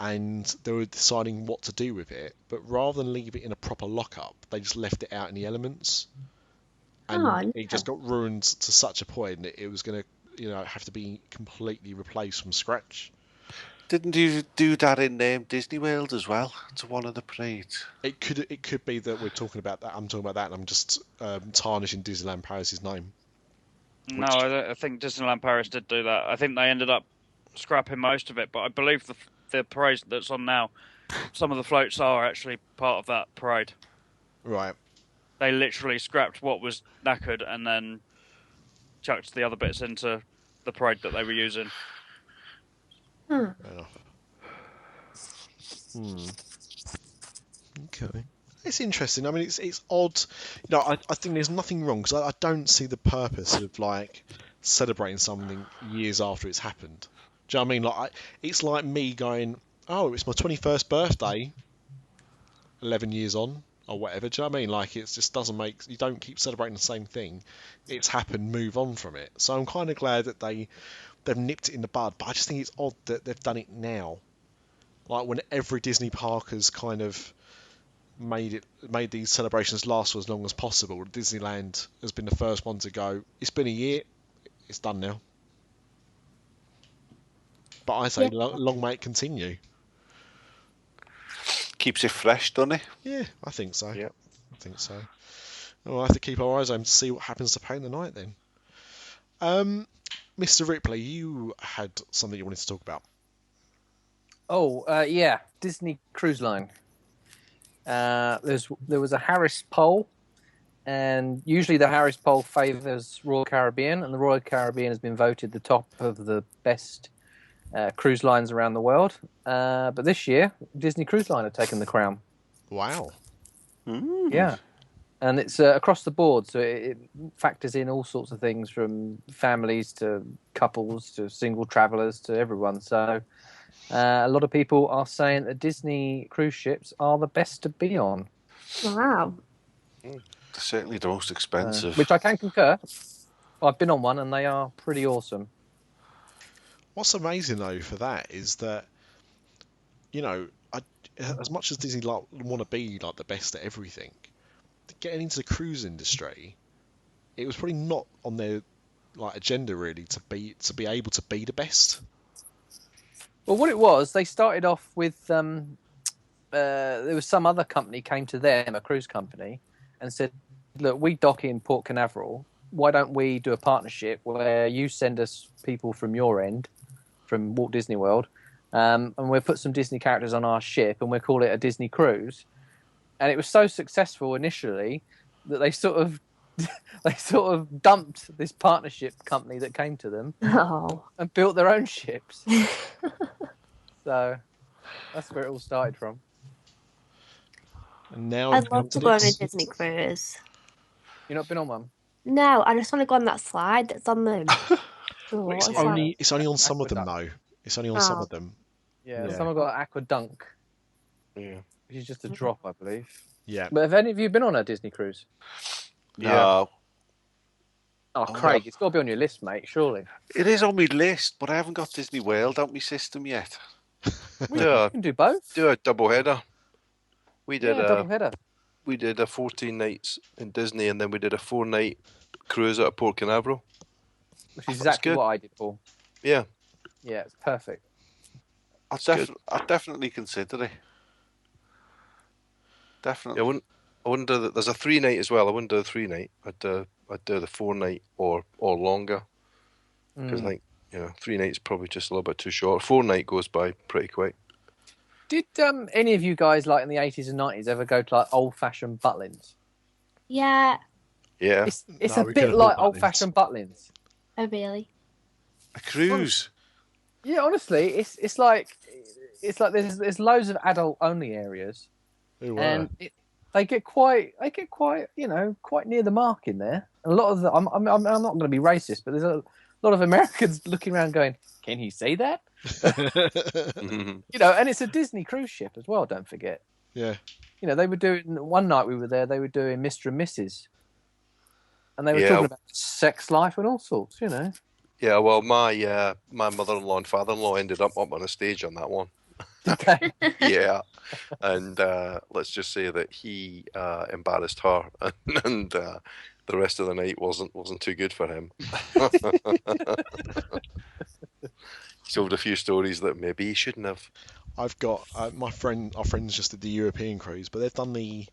and they were deciding what to do with it. But rather than leave it in a proper lockup, they just left it out in the elements, and it just got ruined to such a point that it was going to, have to be completely replaced from scratch. Didn't you do that in Disney World as well, to one of the parades? It could be that we're talking about that. I'm talking about that, and I'm just tarnishing Disneyland Paris's name. No, I think Disneyland Paris did do that. I think they ended up scrapping most of it, but I believe the parade that's on now, some of the floats are actually part of that parade. Right. They literally scrapped what was knackered and then chucked the other bits into the parade that they were using. Okay. It's interesting. I mean, it's odd. I think there's nothing wrong, because I don't see the purpose of celebrating something years after it's happened. Do you know what I mean? It's like me going, "Oh, it's my 21st birthday, 11 years on, or whatever." Do you know what I mean? It just doesn't make. You don't keep celebrating the same thing. It's happened. Move on from it. So I'm kind of glad that they've nipped it in the bud. But I just think it's odd that they've done it now, when every Disney park has kind of made these celebrations last for as long as possible. Disneyland has been the first one to go, it's been a year, it's done now. But I say, long may it continue. Keeps it fresh, doesn't it? Yeah, I think so. Yeah, I think so. We'll have to keep our eyes open to see what happens to Paint the Night then. Mr. Ripley, you had something you wanted to talk about. Yeah, Disney Cruise Line. There was a Harris poll, and usually the Harris poll favours Royal Caribbean, and the Royal Caribbean has been voted the top of the best cruise lines around the world. But this year, Disney Cruise Line have taken the crown. Wow. Yeah, and it's across the board, so it factors in all sorts of things, from families to couples to single travellers to everyone. So a lot of people are saying that Disney cruise ships are the best to be on. Wow. They're certainly the most expensive. Which I can concur. I've been on one and they are pretty awesome. What's amazing though for that is that, as much as Disney want to be the best at everything, getting into the cruise industry, it was probably not on their agenda really to be able to be the best. Well, what it was, they started off with there was some other company came to them, a cruise company, and said, "Look, we dock in Port Canaveral. Why don't we do a partnership where you send us people from your end, from Walt Disney World, and we'll put some Disney characters on our ship, and we'll call it a Disney cruise." And it was so successful initially that they sort of dumped this partnership company that came to them and built their own ships. So that's where it all started from. And now I'd love to go on a Disney cruise. You've not been on one? No, I just want to go on that slide that's on them. It's only on some of them though. It's only on some of them. Yeah, someone got Aqua Dunk. Yeah. Which is just a drop, I believe. Yeah. But have any of you been on a Disney cruise? Yeah. Oh, Craig, it's got to be on your list, mate, surely. It is on my list, but I haven't got Disney World out my system yet. You can do both. Do a double header. We did a double header. We did a 14 nights in Disney, and then we did a 4-night cruise out of Port Canaveral. Which is exactly what I did, Paul. Yeah. Yeah, it's perfect. I'd definitely consider it. Definitely. Yeah, I wouldn't do there's a 3-night as well. I wouldn't do a 3-night. I'd do the 4-night or longer. Because I think 3 nights is probably just a little bit too short. 4-night goes by pretty quick. Did any of you guys, in the 80s and 90s, ever go to old-fashioned Butlins? Yeah. Yeah. It's a bit like old-fashioned Butlins. Oh, really? A cruise. Yeah, honestly, it's like there's loads of adult-only areas, and they get quite quite near the mark in there. And a lot of I'm not going to be racist, but there's a lot of Americans looking around going, "Can he say that?" And it's a Disney cruise ship as well. Don't forget. Yeah. They were doing one night we were there. They were doing Mr. and Mrs. And they were talking about sex life and all sorts. Yeah, well, my mother-in-law and father-in-law ended up on a stage on that one. Okay. Yeah, and let's just say that he embarrassed her, and the rest of the night wasn't too good for him. He told a few stories that maybe he shouldn't have. I've got our friends just did the European cruise, but they've done I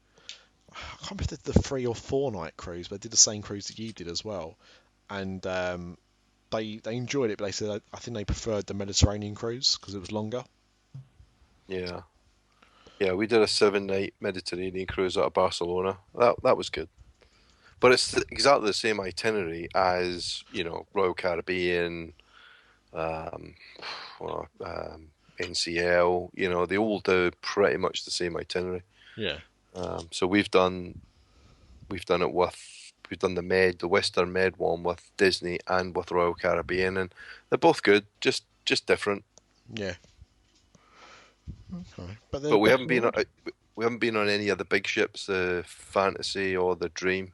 can't remember if they did the 3 or 4 night cruise, but they did the same cruise that you did as well. And they enjoyed it, but they said I think they preferred the Mediterranean cruise because it was longer. Yeah, yeah, we did a 7-night Mediterranean cruise out of Barcelona. That was good, but it's exactly the same itinerary as Royal Caribbean, um, NCL. They all do pretty much the same itinerary. Yeah. So we've done the Western Med one with Disney and with Royal Caribbean, and they're both good, just different. Yeah. Okay. But we haven't been on any of the big ships, the Fantasy or the Dream.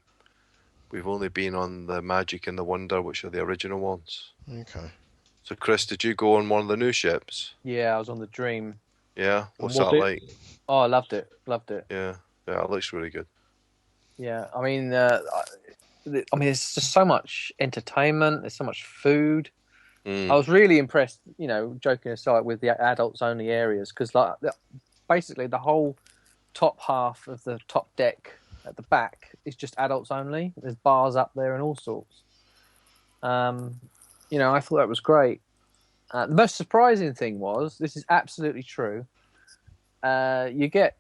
We've only been on the Magic and the Wonder, which are the original ones. Okay. So Chris, did you go on one of the new ships? Yeah, I was on the Dream. Yeah, what's Was that it? like? Oh, I loved it. Loved it. Yeah, it looks really good. Yeah, I mean, there's just so much entertainment. There's so much food. I was really impressed, joking aside, with the adults only areas, because basically the whole top half of the top deck at the back is just adults only. There's bars up there and all sorts. I thought that was great. The most surprising thing was, this is absolutely true. You get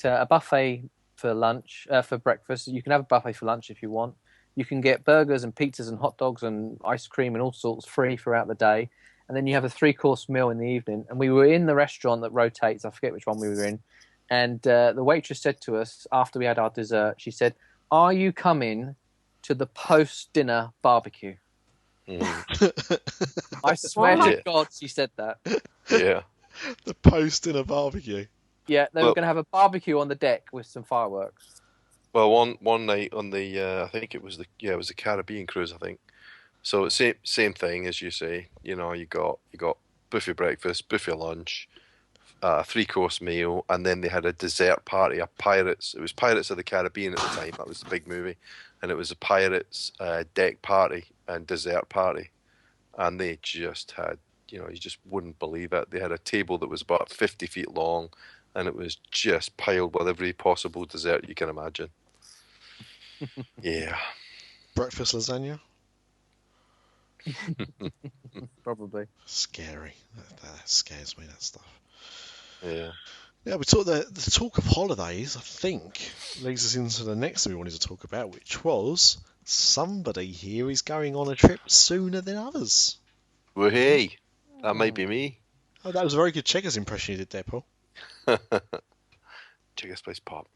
a buffet for lunch, for breakfast. You can have a buffet for lunch if you want. You can get burgers and pizzas and hot dogs and ice cream and all sorts free throughout the day. And then you have a 3-course meal in the evening. And we were in the restaurant that rotates. I forget which one we were in. And the waitress said to us, after we had our dessert, she said, "Are you coming to the post-dinner barbecue?" I swear to God she said that. Yeah. The post-dinner barbecue. Yeah, they were going to have a barbecue on the deck with some fireworks. Well, one night on the I think it was the Caribbean cruise, I think. So same thing as you say. You got buffet breakfast, buffet lunch, 3-course meal, and then they had a dessert party. It was Pirates of the Caribbean at the time. That was the big movie, and it was a Pirates deck party and dessert party, and they just had you just wouldn't believe it. They had a table that was about 50 feet long, and it was just piled with every possible dessert you can imagine. Yeah. Breakfast lasagna? Probably. Scary. That scares me, that stuff. Yeah. Yeah, we talked the talk of holidays, I think, leads us into the next thing we wanted to talk about, which was somebody here is going on a trip sooner than others. Well, hey, that might be me. Oh, that was a very good Checkers impression you did there, Paul. Checkers Place Pop.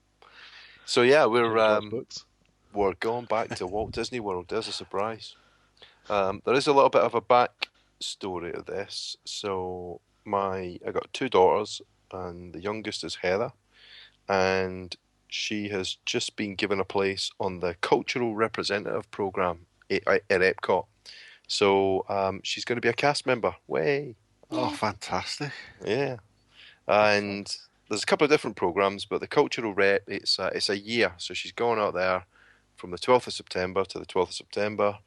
So yeah, we're going back to Walt Disney World. There's a surprise. There is a little bit of a back story of this. So I got 2 daughters, and the youngest is Heather, and she has just been given a place on the cultural representative program at Epcot. So she's going to be a cast member. Way! Oh, fantastic! Yeah, and there's a couple of different programs, but the cultural rep it's a year. So she's going out there from the 12th of September to the 12th of September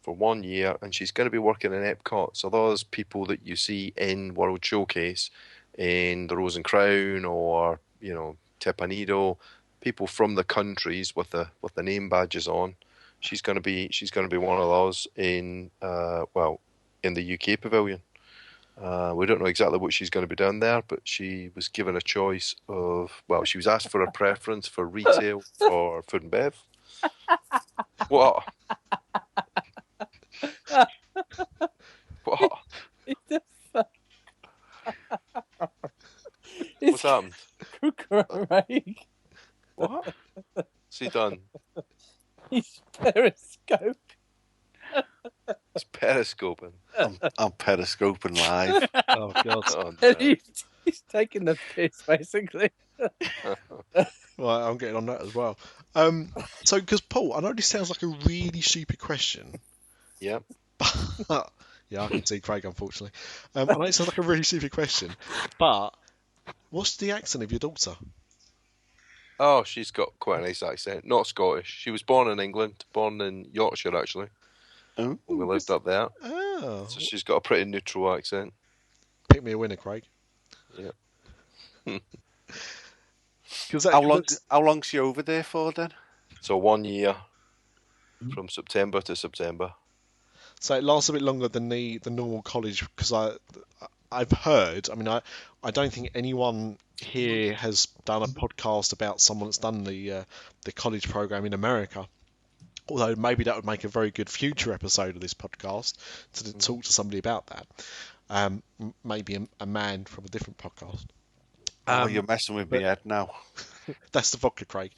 for 1 year, and she's going to be working in Epcot. So those people that you see in World Showcase, in the Rose and Crown, or Tepanido, people from the countries with the name badges on. She's going to be one of those in the UK pavilion. We don't know exactly what she's going to be doing there, but she was given a choice of, she was asked for a preference for retail or food and bev. What? What? What's happened? Craig. What? What's he done? He's periscoping. He's periscoping. I'm periscoping live. Oh, God. Oh, no. He's taking the piss, basically. Right, I'm getting on that as well. So, because Paul, I know this sounds like a really stupid question. Yep. But, yeah, I can see Craig, unfortunately. I know it sounds like a really stupid question, but What's the accent of your daughter? Oh, she's got quite a nice accent. Not Scottish. She was born in England, born in Yorkshire actually. Oh. We lived up there. Oh, So she's got a pretty neutral accent. pick me a winner, Craig. Yeah. How long's she over there for then? So 1 year from September to September. So it lasts a bit longer than the normal college because I've heard. I mean, I don't think anyone here has done a podcast about someone that's done the college program in America. Although maybe that would make a very good future episode of this podcast to talk to somebody about that. Maybe a man from a different podcast. You're messing with me head now. That's the vodka, Craig.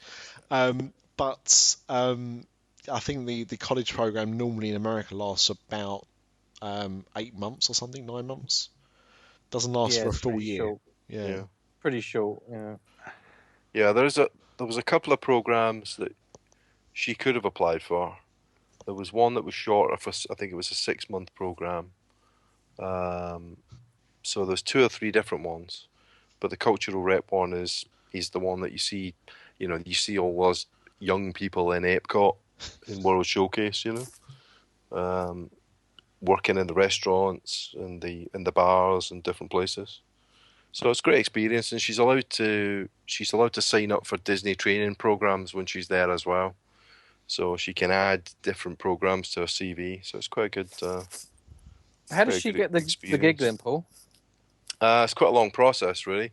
But I think the college program normally in America lasts about 8 months or something, 9 months. Doesn't last for a full year. Short. Yeah. Pretty short. Yeah. Yeah, there was a couple of programs that she could have applied for. There was one that was shorter for, I think it was a 6-month program. So there's 2 or 3 different ones, but the cultural rep one is the one that you see. You see all those young people in Epcot in World Showcase. Working in the restaurants and the bars and different places. So it's a great experience, and she's allowed to sign up for Disney training programs when she's there as well. So she can add different programs to her CV. So it's quite a good. How does she get the gig then, Paul? It's quite a long process, really.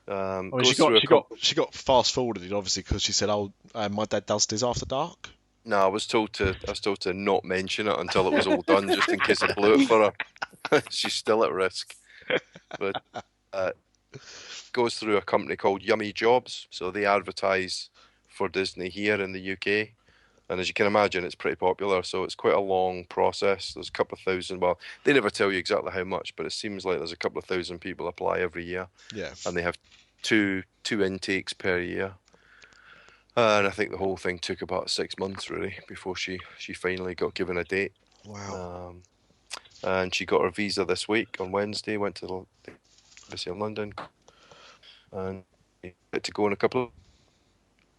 She got fast forwarded obviously because she said, "Oh, my dad does Dis After Dark." No, I was told to not mention it until it was all done, just in case I blew it for her. She's still at risk, but goes through a company called Yummy Jobs, so they advertise for Disney here in the UK, and as you can imagine, it's pretty popular. So it's quite a long process. There's a couple of thousand. Well, they never tell you exactly how much, but it seems like there's a couple of thousand people apply every year. Yeah, and they have two intakes per year. And I think the whole thing took about 6 months, really, before she finally got given a date. Wow. And she got her visa this week on Wednesday, went to the embassy in London, and had to go in a couple of...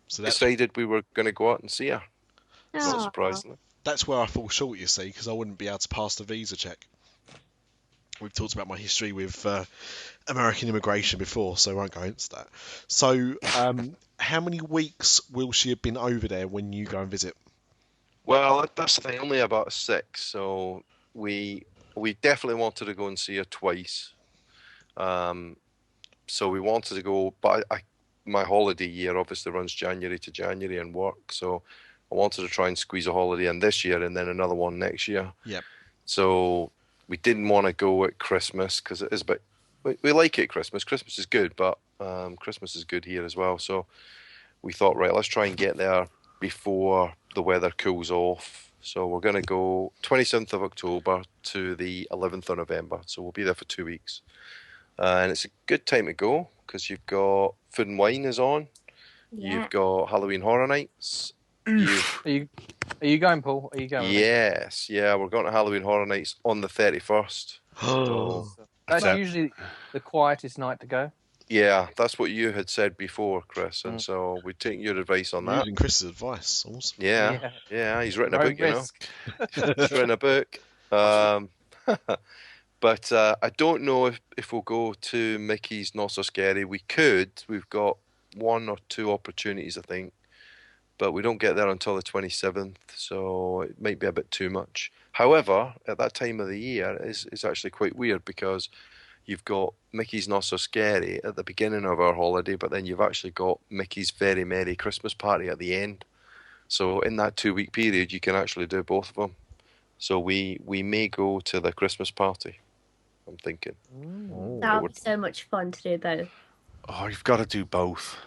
So decided we were going to go out and see her. Not surprisingly. That's where I fall short, you see, because I wouldn't be able to pass the visa check. We've talked about my history with American immigration before, so I won't go into that. So, how many weeks will she have been over there when you go and visit? Well, that's the thing, only about 6. So we definitely wanted to go and see her twice. So we wanted to go, but my holiday year obviously runs January to January and work, so I wanted to try and squeeze a holiday in this year and then another one next year. Yep. So we didn't want to go at Christmas because it is a bit... We like it at Christmas. Christmas is good, but Christmas is good here as well. So we thought, right, let's try and get there before the weather cools off. So we're going to go 27th of October to the 11th of November. So we'll be there for 2 weeks. And it's a good time to go because you've got Food and Wine is on. Yeah. You've got Halloween Horror Nights. Are you going, Paul? Are you going? Yes, yeah, we're going to Halloween Horror Nights on the 31st. So, that's usually the quietest night to go. Yeah, that's what you had said before, Chris, and so we take your advice on that. Using Chris's advice, awesome. Yeah, he's written a book, He's written a book. But I don't know if we'll go to Mickey's Not So Scary. We could. We've got 1 or 2 opportunities, I think. But we don't get there until the 27th, so it might be a bit too much. However, at that time of the year, it's actually quite weird because you've got Mickey's Not So Scary at the beginning of our holiday, but then you've actually got Mickey's Very Merry Christmas Party at the end. So in that 2-week period, you can actually do both of them. So we may go to the Christmas party, I'm thinking. That would be so much fun to do both. Oh, you've got to do both.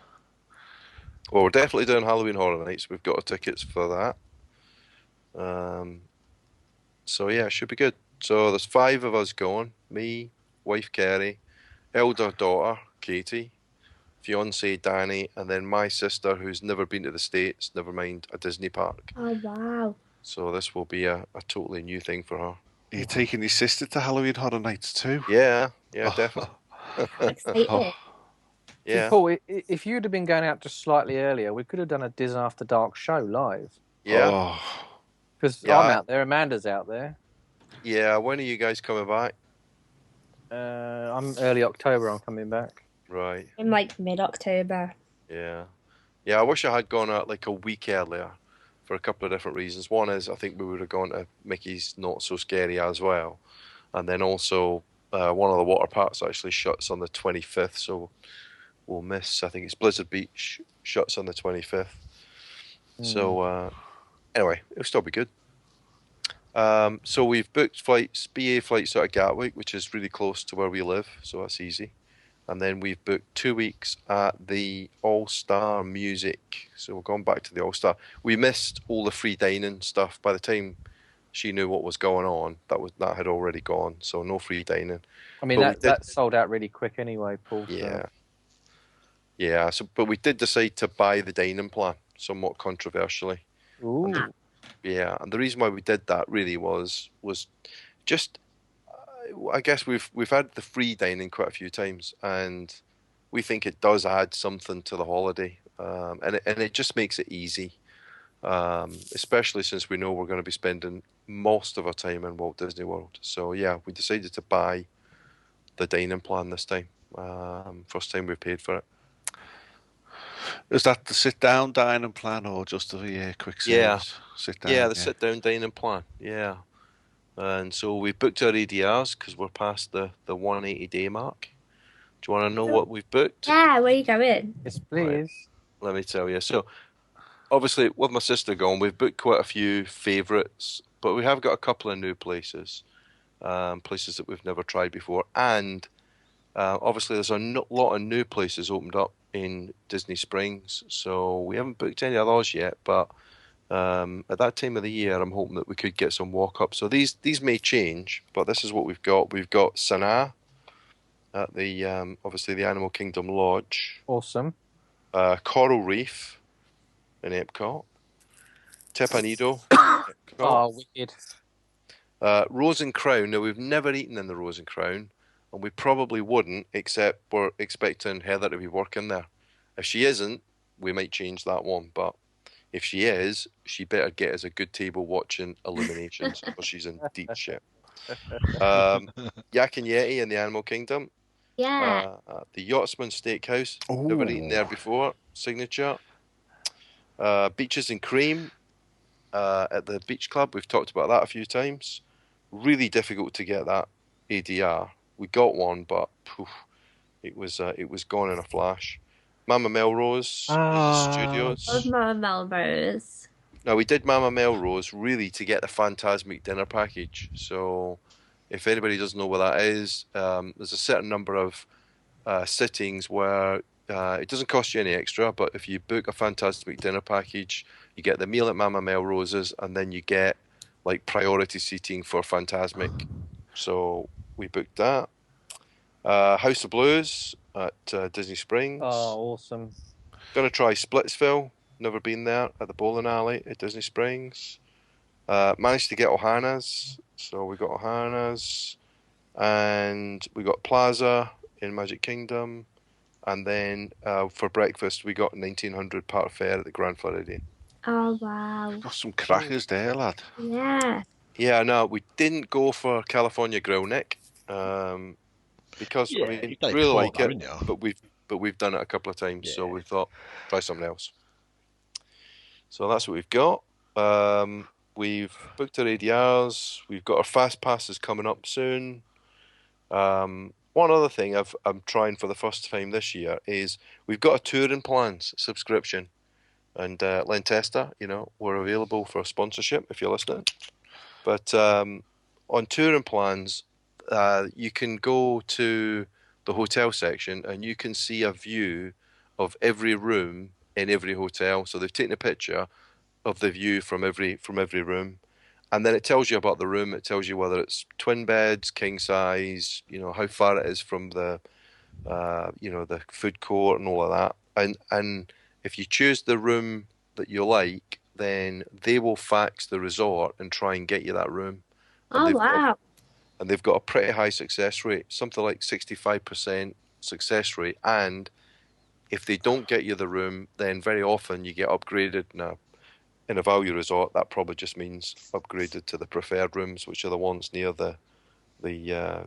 Well, we're definitely doing Halloween Horror Nights. We've got tickets for that. So yeah, it should be good. So there's 5 of us going. Me, wife Kerry, elder daughter Katie, fiance Danny, and then my sister who's never been to the States, never mind a Disney park. Oh wow. So this will be a totally new thing for her. Are you taking your sister to Halloween Horror Nights too? Yeah, definitely. Excited. Yeah. Paul, if you'd have been going out just slightly earlier, we could have done a Dis After Dark show live. Yeah. Oh, Because Yeah. I'm out there, Amanda's out there. Yeah. When are you guys coming back? I'm early October, I'm coming back. Right. In like mid-October. Yeah. Yeah, I wish I had gone out like a week earlier for a couple of different reasons. One is I think we would have gone to Mickey's Not So Scary as well. And then also one of the water parks actually shuts on the 25th, so we'll miss, I think it's Blizzard Beach shuts on the 25th. So anyway, it'll still be good. So we've booked flights, BA flights out of Gatwick, which is really close to where we live, so that's easy. And then we've booked 2 weeks at the All-Star Music. So we're going back to the All-Star. We missed all the free dining stuff. By the time she knew what was going on, that had already gone. So no free dining. I mean, that sold out really quick anyway, Paul. Yeah. So. Yeah. So, but we did decide to buy the dining plan, somewhat controversially. Ooh. Yeah. And the reason why we did that really was just, I guess we've had the free dining quite a few times, and we think it does add something to the holiday, and it just makes it easy, especially since we know we're going to be spending most of our time in Walt Disney World. So yeah, we decided to buy the dining plan this time. First time we paid for it. Is that the sit-down dining plan or just the quick service? Yeah. Sit-down. Yeah, the sit-down dining plan. Yeah. And so we booked our ADRs because we're past the 180-day mark. Do you want to know what we've booked? Yeah, where you going? Yes, please. Right. Let me tell you. So, obviously, with my sister going, we've booked quite a few favourites, but we have got a couple of new places, places that we've never tried before. And obviously, there's a lot of new places opened up in Disney Springs. So, we haven't booked any of those yet, but at that time of the year, I'm hoping that we could get some walk-ups. So these may change, but this is what we've got. We've got Sanaa at the obviously the Animal Kingdom Lodge. Awesome. Coral Reef in Epcot. Tepanido. Oh, wicked. Rose and Crown. Now, we've never eaten in the Rose and Crown, and we probably wouldn't, except we're expecting Heather to be working there. If she isn't, we might change that one, but if she is, she better get us a good table watching Illuminations, or she's in deep shit. Yak and Yeti in the Animal Kingdom. Yeah. The Yachtsman Steakhouse. Never eaten there before. Signature. Beaches and Cream at the Beach Club. We've talked about that a few times. Really difficult to get that ADR. We got one, but it was gone in a flash. Mama Melrose Studios. Love Mama Melrose. Now, we did Mama Melrose really to get the Fantasmic dinner package. So, if anybody doesn't know what that is, there's a certain number of sittings where it doesn't cost you any extra, but if you book a Fantasmic dinner package, you get the meal at Mama Melrose's, and then you get like priority seating for Fantasmic. So, we booked that. House of Blues at Disney Springs. Oh, awesome. Gonna try Splitsville. Never been there, at the bowling alley at Disney Springs. Managed to get Ohana's. So we got Ohana's. And we got Plaza in Magic Kingdom. And then for breakfast, we got 1900 Park Fair at the Grand Floridian. Oh, wow. Got some crackers there, lad. Yeah. Yeah, no, we didn't go for California Grill, Nick. Because I mean, really like it, but we've done it a couple of times, so we thought try something else. So that's what we've got. We've booked our ADRs. We've got our fast passes coming up soon. One other thing I'm trying for the first time this year is we've got a touring plans subscription, and Len Testa, we're available for sponsorship if you're listening. But on touring plans, you can go to the hotel section and you can see a view of every room in every hotel. So they've taken a picture of the view from every room, and then it tells you about the room. It tells you whether it's twin beds, king size, how far it is from the the food court and all of that. And if you choose the room that you like, then they will fax the resort and try and get you that room. And wow. And they've got a pretty high success rate, something like 65% success rate. And If they don't get you the room, then very often you get upgraded in a value resort. That probably just means upgraded to the preferred rooms, which are the ones near the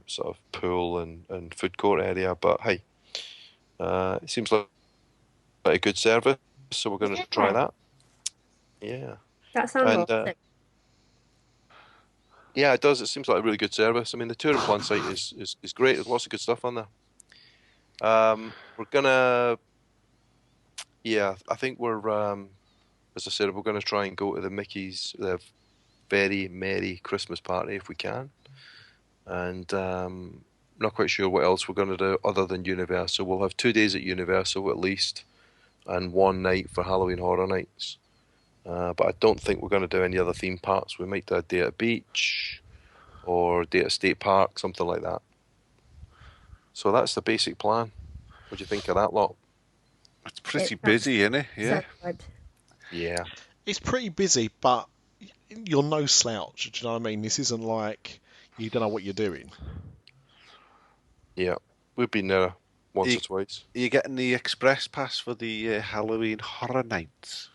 sort of pool and food court area. But hey, it seems like a good service, so we're going to try that. Yeah. That sounds And, awesome. Yeah, it does. It seems like a really good service. I mean, the touring plan site is great. There's lots of good stuff on there. We're gonna, I think we're, as I said, we're gonna try and go to the the very merry Christmas party if we can, and not quite sure what else we're gonna do other than Universal. We'll have 2 days at Universal at least, and 1 night for Halloween Horror Nights. But I don't think we're going to do any other theme parks. We might do a day at a beach or a day at a state park, something like that. So that's the basic plan. What do you think of that lot? It's pretty busy, isn't it? Yeah. Yeah. It's pretty busy, but you're no slouch. Do you know what I mean? This isn't like you don't know what you're doing. Yeah. We've been there once or twice. Are you getting the express pass for the Halloween Horror Nights?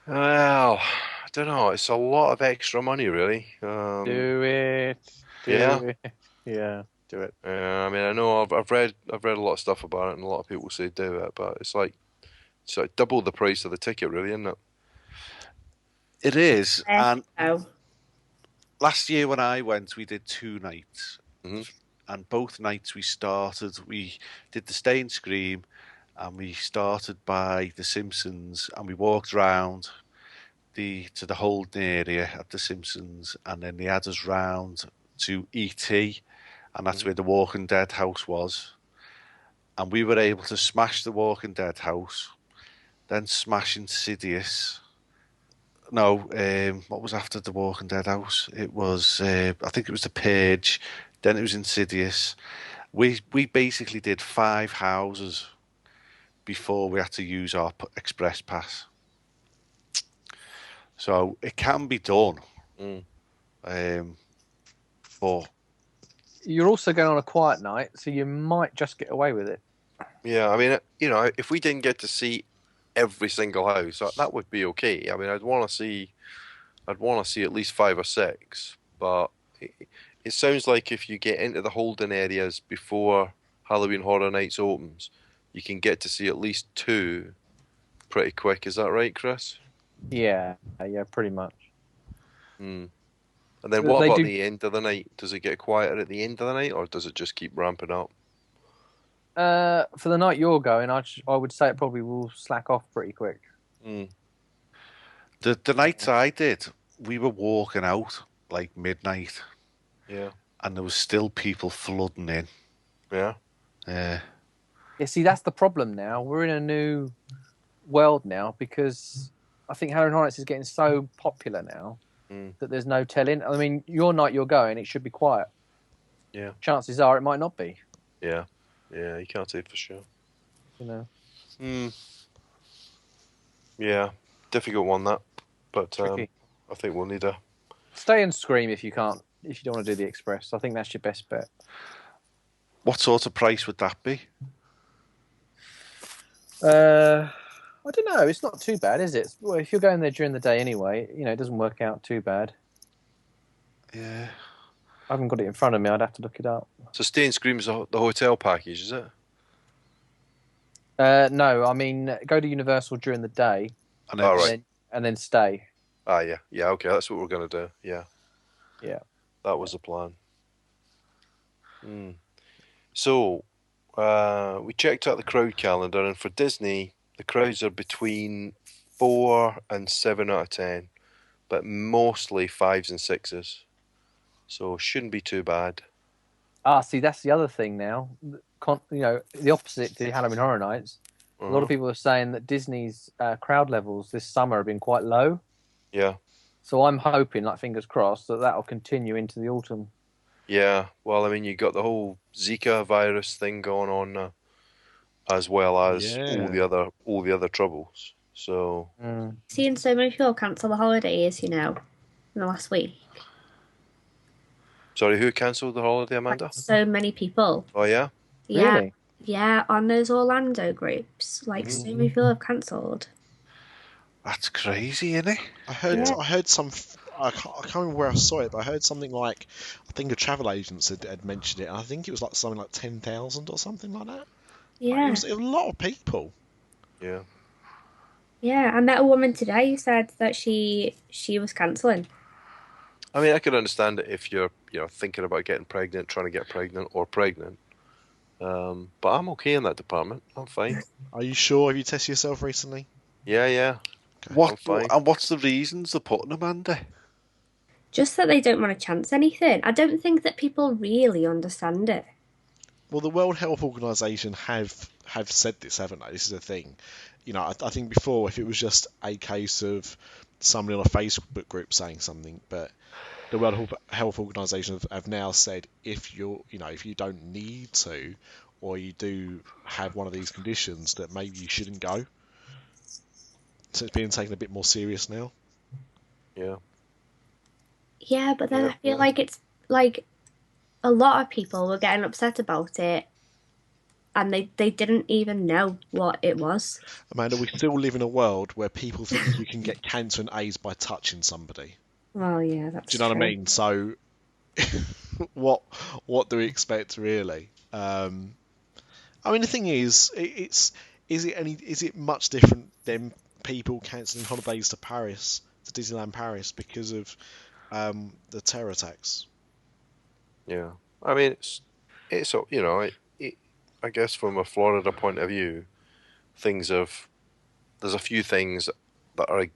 Well, I don't know. It's a lot of extra money, really. Do it. Do it. Yeah, do it. I mean, I know I've read a lot of stuff about it, and a lot of people say do it, but it's like double the price of the ticket, really, isn't it? It is. And last year when I went, we did 2 nights, and both nights we did the Stay and Scream. And we started by The Simpsons, and we walked round to the holding area at The Simpsons, and then they had us round to E.T., and that's where the Walking Dead house was. And we were able to smash the Walking Dead house, then smash Insidious. No, what was after the Walking Dead house? It was, I think it was The Purge, then it was Insidious. We basically did 5 houses before we had to use our express pass. So it can be done. But you're also going on a quiet night, so you might just get away with it. Yeah, I mean, if we didn't get to see every single house, that would be okay. I mean, I'd want to see at least 5 or 6. But it sounds like if you get into the holding areas before Halloween Horror Nights opens, you can get to see at least 2 pretty quick. Is that right, Chris? Yeah, pretty much. And then what about the end of the night? Does it get quieter at the end of the night, or does it just keep ramping up? For the night you're going, I would say it probably will slack off pretty quick. The nights I did, we were walking out like midnight. Yeah. And there was still people flooding in. Yeah. Yeah, see, that's the problem now. We're in a new world now because I think Halloween Horror Nights is getting so popular now that there's no telling. I mean, your night you're going, it should be quiet. Yeah. Chances are it might not be. Yeah. Yeah, you can't say for sure. Yeah, difficult one that. But I think we'll need a... Stay and Scream if you can't. If you don't want to do the express. I think that's your best bet. What sort of price would that be? I don't know. It's not too bad, is it? Well, if you're going there during the day anyway, it doesn't work out too bad. Yeah. I haven't got it in front of me. I'd have to look it up. So Stay and Scream is the hotel package, is it? No, I mean, go to Universal during the day. And then stay. Ah, yeah. Yeah, okay. That's what we're going to do. Yeah. Yeah. That was the plan. So, we checked out the crowd calendar, and for Disney, the crowds are between 4 and 7 out of 10, but mostly 5s and 6s. So, shouldn't be too bad. See, that's the other thing now. The opposite to Halloween Horror Nights. A lot of people are saying that Disney's crowd levels this summer have been quite low. Yeah. So I'm hoping, fingers crossed, that'll continue into the autumn. Yeah, well, I mean, you got the whole Zika virus thing going on as well as all the other troubles. So seeing so many people cancel the holidays, in the last week. Sorry, who cancelled the holiday, Amanda? So many people. Oh yeah. Yeah. Really? Yeah, on those Orlando groups. Like, so many people have cancelled. That's crazy, isn't it? I heard Yeah. I heard some. I can't remember where I saw it, but I heard something like I think a travel agent had mentioned it. And I think it was like something like 10,000 or something like that. Like, Yeah. it was a lot of people. Yeah. Yeah, I met a woman today who said that she was cancelling. I mean, I could understand it if you're, thinking about getting pregnant, trying to get pregnant, or pregnant. But I'm okay in that department. I'm fine. Are you sure? Have you tested yourself recently? Yeah. I'm What fine. and what's the reasons they're putting them under? Just that they don't want to chance anything. I don't think that people really understand it. Well, the World Health Organization have said this, haven't they? This is a thing. I think before, if it was just a case of somebody on a Facebook group saying something, but the World Health Organization have now said if if you don't need to, or you do have one of these conditions, that maybe you shouldn't go. So it's being taken a bit more serious now. Yeah. Yeah, but then I feel like it's like a lot of people were getting upset about it and they didn't even know what it was. Amanda, we still live in a world where people think you can get cancer and AIDS by touching somebody. Well, yeah, that's Do you know true. what I mean? So, what do we expect really? I mean, the thing is is it much different than people cancelling holidays to Paris, to Disneyland Paris, because of the terror attacks? Yeah. I mean, it's I guess from a Florida point of view, there's a few things that are,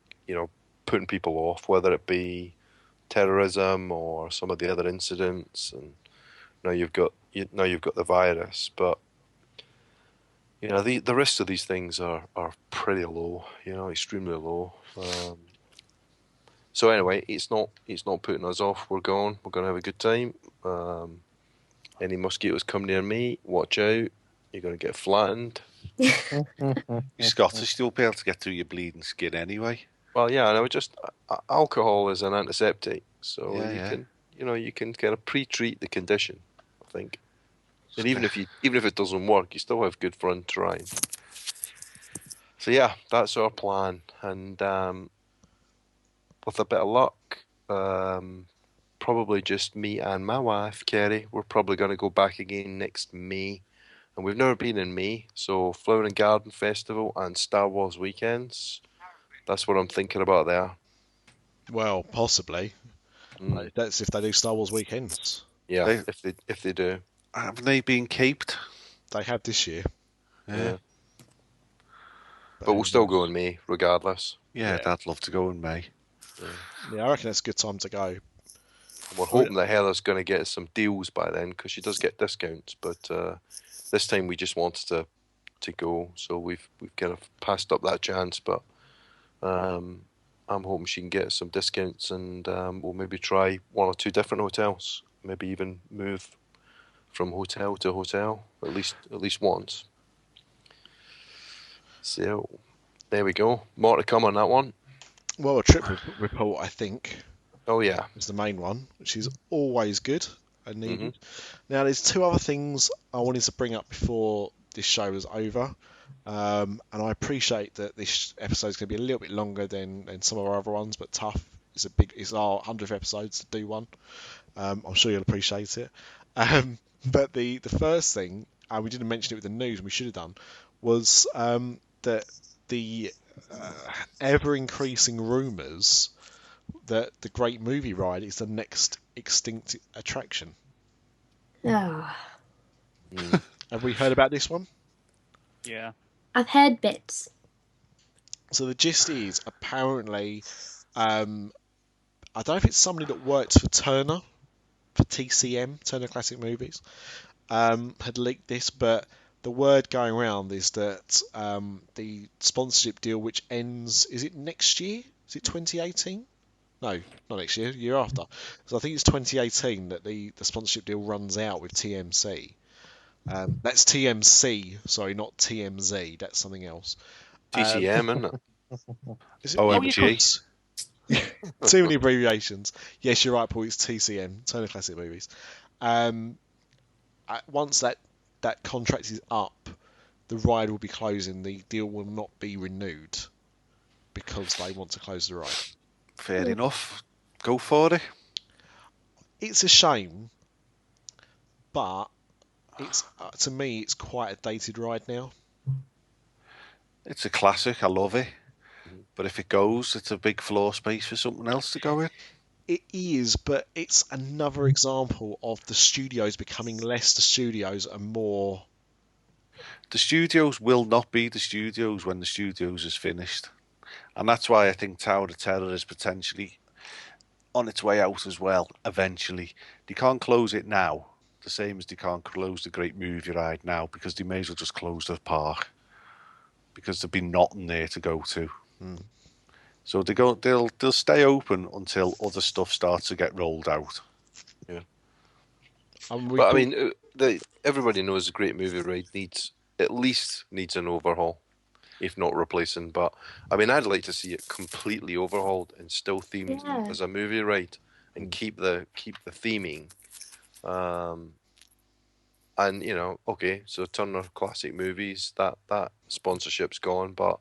putting people off, whether it be terrorism or some of the other incidents, and now you've got the virus, but the risks of these things are pretty low, extremely low. So anyway, it's not putting us off. We're going to have a good time. Any mosquitoes come near me, watch out. You're going to get flattened. You're Scottish, you'll be able to get through your bleeding skin anyway. Well, yeah, and I would just alcohol is an antiseptic, so Yeah, you can kind of pre-treat the condition, I think. And even if it doesn't work, you still have good fun trying. So yeah, that's our plan, and with a bit of luck, probably just me and my wife, Kerry. We're probably going to go back again next May. And we've never been in May, so Flower and Garden Festival and Star Wars weekends. That's what I'm thinking about there. Well, possibly. That's if they do Star Wars weekends. Yeah, if they do. Haven't they been caped? They have this year. Yeah. But we'll still go in May, regardless. Yeah, I'd love to go in May. Yeah, I reckon it's a good time to go. We're hoping that Heather's going to get some deals by then, because she does get discounts. But this time we just wanted to go, so we've kind of passed up that chance. But I'm hoping she can get some discounts, and we'll maybe try one or two different hotels. Maybe even move from hotel to hotel at least once. So there we go. More to come on that one. Well, a trip report, I think. Oh yeah, is the main one, which is always good and needed. Now, there's two other things I wanted to bring up before this show is over, and I appreciate that this episode is going to be a little bit longer than some of our other ones, but tough. It's our 100th episode to do one. I'm sure you'll appreciate it. But the first thing, we didn't mention it with the news, and we should have done, was that the ever-increasing rumours that the Great Movie Ride is the next extinct attraction. Oh. Have we heard about this one? Yeah. I've heard bits. So the gist is, apparently, I don't know if it's somebody that worked for Turner, for TCM, Turner Classic Movies, had leaked this, but the word going around is that the sponsorship deal, which ends, is it next year? Is it 2018? No, not next year, year after. So I think it's 2018 that the sponsorship deal runs out with TMC. That's TMC, sorry, not TMZ. That's something else. TCM, isn't it? Is it? OMG. Too many abbreviations. Yes, you're right, Paul. It's TCM, Turner Classic Movies. Once that that contract is up, the ride will be closing. The deal will not be renewed because they want to close the ride. Fair enough. Go for it. It's a shame, but it's to me it's quite a dated ride now. It's a classic. I love it. But if it goes, it's a big floor space for something else to go in. It is, but it's another example of the studios becoming less the studios and more. The studios will not be the studios when the studios is finished. And that's why I think Tower of Terror is potentially on its way out as well, eventually. They can't close it now, the same as they can't close the Great Movie Ride now, because they may as well just close the park. Because there'll be nothing there to go to. So they'll stay open until other stuff starts to get rolled out. Yeah. But I mean, everybody knows the Great Movie Ride at least needs an overhaul, if not replacing. But I mean, I'd like to see it completely overhauled and still themed as a movie ride, and keep the theming. And okay, so Turner Classic Movies, that sponsorship's gone, but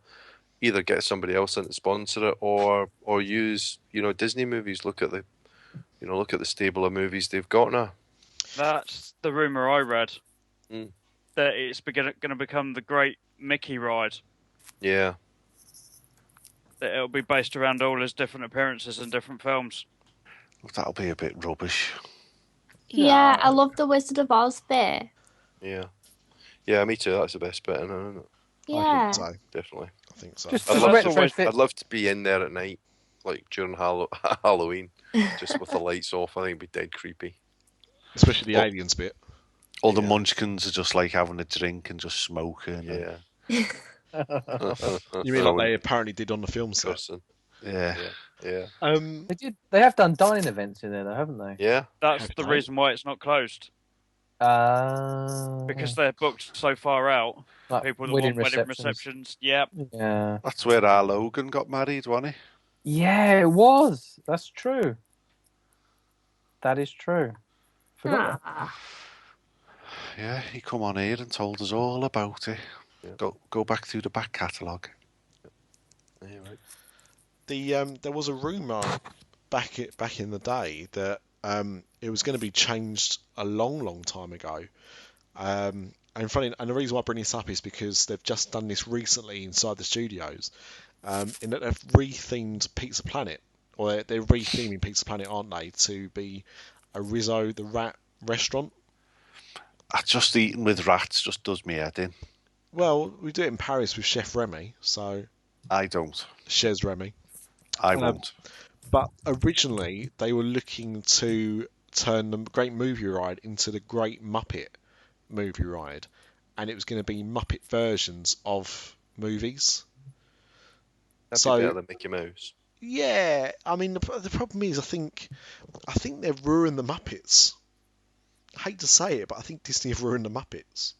either get somebody else in to sponsor it, or use Disney movies. Look at the stable of movies they've got now. That's the rumor I read. That it's going to become the Great Mickey Ride. Yeah. That it'll be based around all his different appearances in different films. That'll be a bit rubbish. Yeah, I love the Wizard of Oz bit. Yeah. Yeah, me too. That's the best bit, isn't it? Yeah. I think so. Definitely. I think so. I'd love to be in there at night, like during Halloween, just with the lights off. I think it'd be dead creepy. Especially the aliens bit. All the munchkins are just like having a drink and just smoking. Yeah. You mean like they apparently did on the film set? Yeah. They have done dining events in there, though, haven't they? Yeah. That's the reason why it's not closed. Because they're booked so far out. Like people that wedding want wedding receptions. receptions. Yep. Yeah. That's where our Logan got married, wasn't he? Yeah, it was. That's true. That is true. Forgot that. Yeah, he come on here and told us all about it. Yeah. Go back through the back catalogue. Yeah, right. There was a rumour back in the day that it was going to be changed a long time ago. And the reason why I bring this up is because they've just done this recently inside the studios, in that they've rethemed Pizza Planet, or they're retheming Pizza Planet, aren't they, to be a Rizzo the Rat restaurant. Just eating with rats just does me head in. Well, we do it in Paris with Chef Remy, so I don't. Chez Remy. I won't. But originally, they were looking to turn the Great Movie Ride into the Great Muppet Movie Ride, and it was going to be Muppet versions of movies. That'd be better than Mickey Mouse. Yeah, I mean the problem is I think they've ruined the Muppets. I hate to say it, but I think Disney have ruined the Muppets.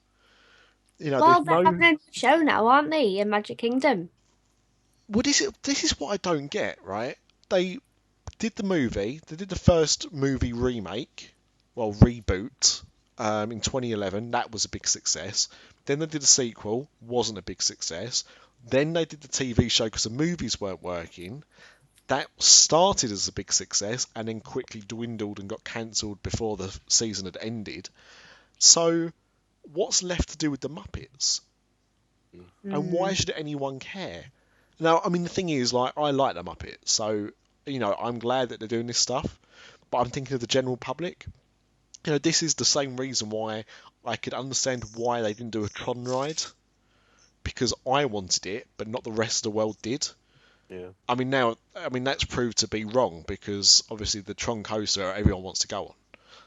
Well, they're having a show now, aren't they, in Magic Kingdom? Well, this is what I don't get, right? They did the movie. They did the first movie remake, reboot, in 2011. That was a big success. Then they did a sequel. Wasn't a big success. Then they did the TV show because the movies weren't working. That started as a big success and then quickly dwindled and got cancelled before the season had ended. So, what's left to do with the Muppets? And why should anyone care? Now, I mean, the thing is, I like the Muppets, so, I'm glad that they're doing this stuff, but I'm thinking of the general public. This is the same reason why I could understand why they didn't do a Tron ride, because I wanted it, but not the rest of the world did. Yeah. I mean, that's proved to be wrong, because obviously the Tron coaster everyone wants to go on.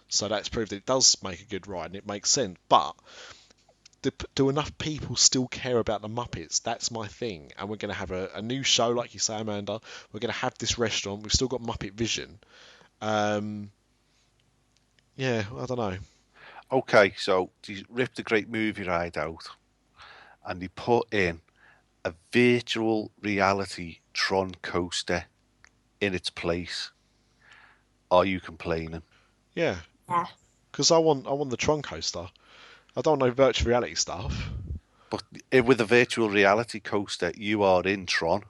So that's proved that it does make a good ride and it makes sense. But do enough people still care about the Muppets? That's my thing. And we're going to have a new show, like you say, Amanda. We're going to have this restaurant. We've still got Muppet Vision. Yeah, I don't know. Okay, so they ripped the Great Movie Ride out and they put in a virtual reality Tron coaster in its place. Are you complaining? Yeah. Yeah. Because I want the Tron coaster. I don't know virtual reality stuff. But with a virtual reality coaster, you are in Tron.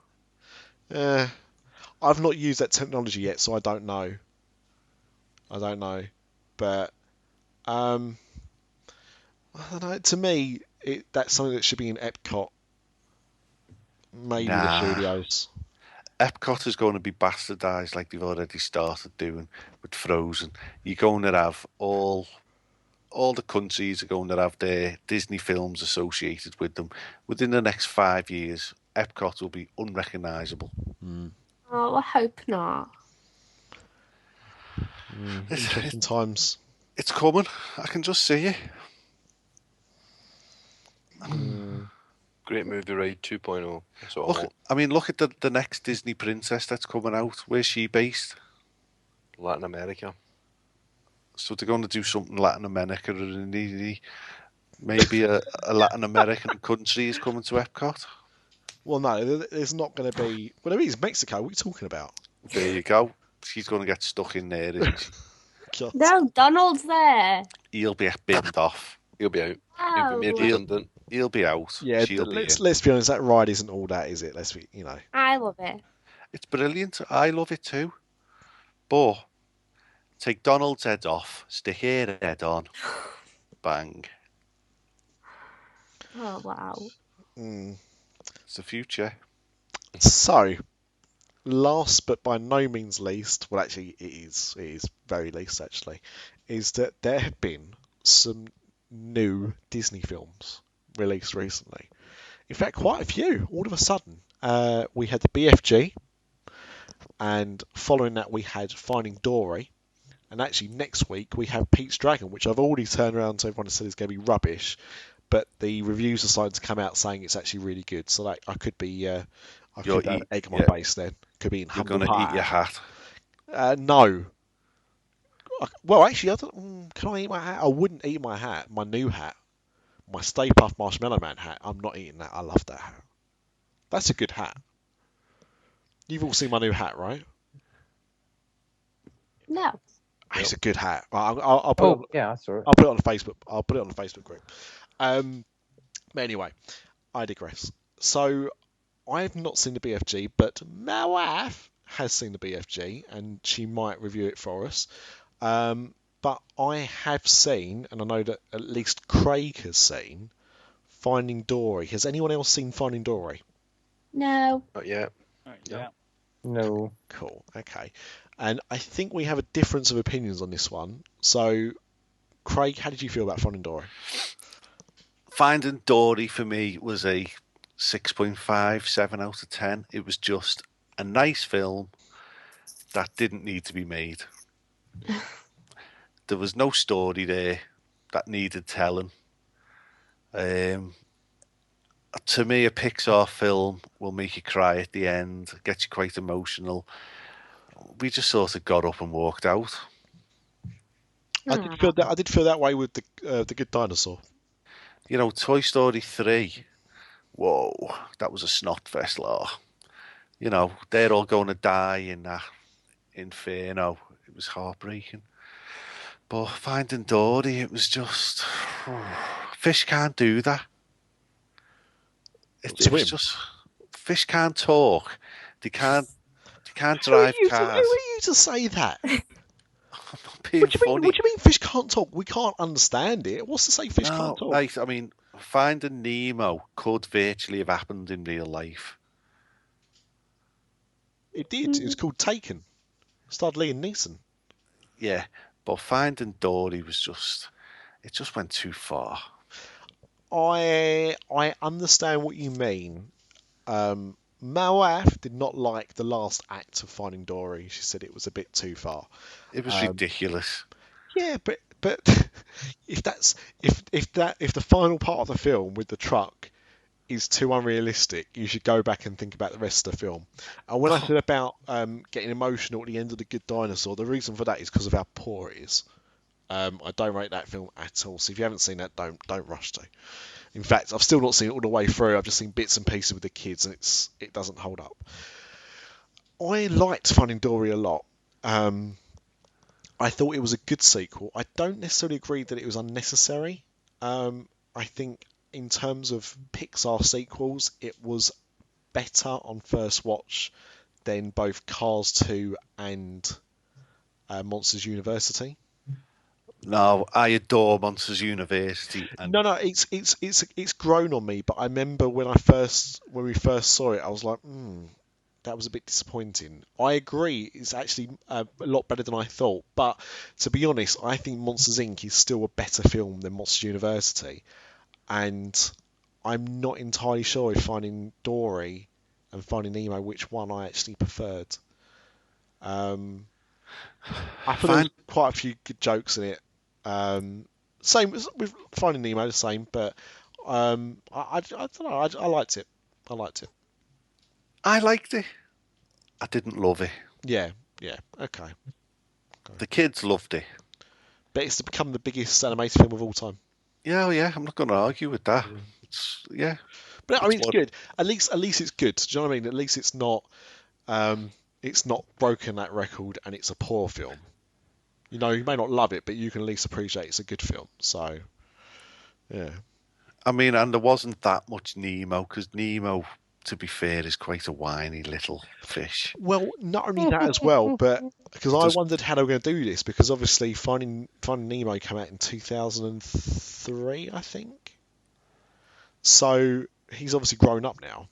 I've not used that technology yet, so I don't know. But I don't know. To me, that's something that should be in Epcot. Maybe the studios. Epcot is going to be bastardized like they've already started doing with Frozen. You're going to have all the countries are going to have their Disney films associated with them. Within the next 5 years, Epcot will be unrecognisable. Oh, I hope not. Interesting times. It's coming. I can just see it. Great movie ride 2.0. That's what I want. Look at the next Disney princess that's coming out. Where's she based? Latin America. So they're going to do something Latin America, and maybe a Latin American country is coming to Epcot. Well, no, there's not going to be. Well, there is Mexico. What are you talking about? There you go. She's going to get stuck in there, isn't she? No, Donald's there. He'll be binned off. He'll be out. Oh. He'll be made redundant. He'll be out. Yeah, let's be honest. That ride isn't all that, is it? I love it. It's brilliant. I love it too. But take Donald's head off, stick her head on, bang. Oh wow. It's the future. So, last but by no means least, well, actually, it is very least actually, is that there have been some new Disney films released recently. In fact, quite a few. All of a sudden, we had the BFG, and following that, we had Finding Dory. And actually, next week we have Pete's Dragon, which I've already turned around to everyone and said is going to be rubbish, but the reviews are starting to come out saying it's actually really good. So I could be, I could have egg on my face then. Could be in humble You're going to eat your hat. No. Well, actually, I don't. Can I eat my hat? I wouldn't eat my hat. My new hat, my Stay Puft Marshmallow Man hat. I'm not eating that. I love that hat. That's a good hat. You've all seen my new hat, right? No. It's a good hat. I'll put it on, yeah, I saw it. I'll put it on the Facebook. I'll put it on the Facebook group. But anyway, I digress. So I've not seen the BFG, but my wife has seen the BFG, and she might review it for us. But I have seen, and I know that at least Craig has seen, Finding Dory. Has anyone else seen Finding Dory? No. Not yet. Yeah. No. Cool. Okay. And I think we have a difference of opinions on this one. So, Craig, how did you feel about Finding Dory? Finding Dory for me was a 6.57 out of 10. It was just a nice film that didn't need to be made. There was no story there that needed telling. To me, a Pixar film will make you cry at the end, get you quite emotional. We just sort of got up and walked out. I did feel that way with the Good Dinosaur. You know, Toy Story 3. Whoa, that was a snot fest, law. You know, they're all going to die in that inferno. It was heartbreaking. But Finding Dory, it was just fish can't do that. It was just fish can't talk. They can't drive cars. Who are you to say that? What do you mean fish can't talk? We can't understand it. What's to say fish can't talk? Right, I mean, Finding Nemo could virtually have happened in real life. It did. It was called Taken. Starred Liam Neeson. Yeah, but Finding Dory was it just went too far. I understand what you mean. My wife did not like the last act of Finding Dory. She said it was a bit too far. It was ridiculous. Yeah, but if the final part of the film with the truck is too unrealistic, you should go back and think about the rest of the film. And when I said about getting emotional at the end of The Good Dinosaur, the reason for that is because of how poor it is. I don't rate that film at all. So if you haven't seen that, don't rush to. In fact, I've still not seen it all the way through. I've just seen bits and pieces with the kids, and it doesn't hold up. I liked Finding Dory a lot. I thought it was a good sequel. I don't necessarily agree that it was unnecessary. I think in terms of Pixar sequels, it was better on first watch than both Cars 2 and Monsters University. No, I adore Monsters University. And No, it's grown on me. But I remember when we first saw it, I was like, that was a bit disappointing. I agree, it's actually a lot better than I thought. But to be honest, I think Monsters Inc. is still a better film than Monsters University. And I'm not entirely sure if Finding Dory and Finding Nemo, which one I actually preferred. I thought there was quite a few good jokes in it. Same with Finding Nemo, the same, but I don't know. I liked it. I liked it. I liked it. I didn't love it. Yeah, okay. The kids loved it. But it's become the biggest animated film of all time. Yeah, I'm not going to argue with that. But I mean, it's good. At least it's good. Do you know what I mean? At least it's not broken that record, and it's a poor film. You know, you may not love it, but you can at least appreciate it's a good film. So, yeah. I mean, and there wasn't that much Nemo, because Nemo, to be fair, is quite a whiny little fish. Well, not only that as well, but because I wondered how they were going to do this, because obviously Finding Nemo came out in 2003, I think. So he's obviously grown up now.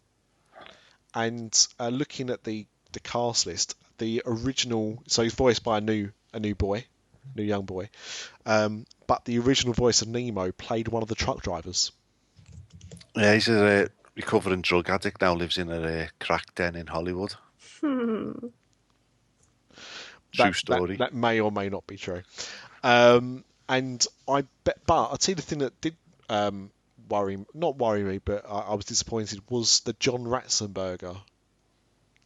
And looking at the cast list, the original, so he's voiced by a new young boy, but the original voice of Nemo played one of the truck drivers. Yeah, he's a recovering drug addict now, lives in a crack den in Hollywood. True story. That may or may not be true. And I bet, but I'd say the thing that did not worry me, but I was disappointed, was the John Ratzenberger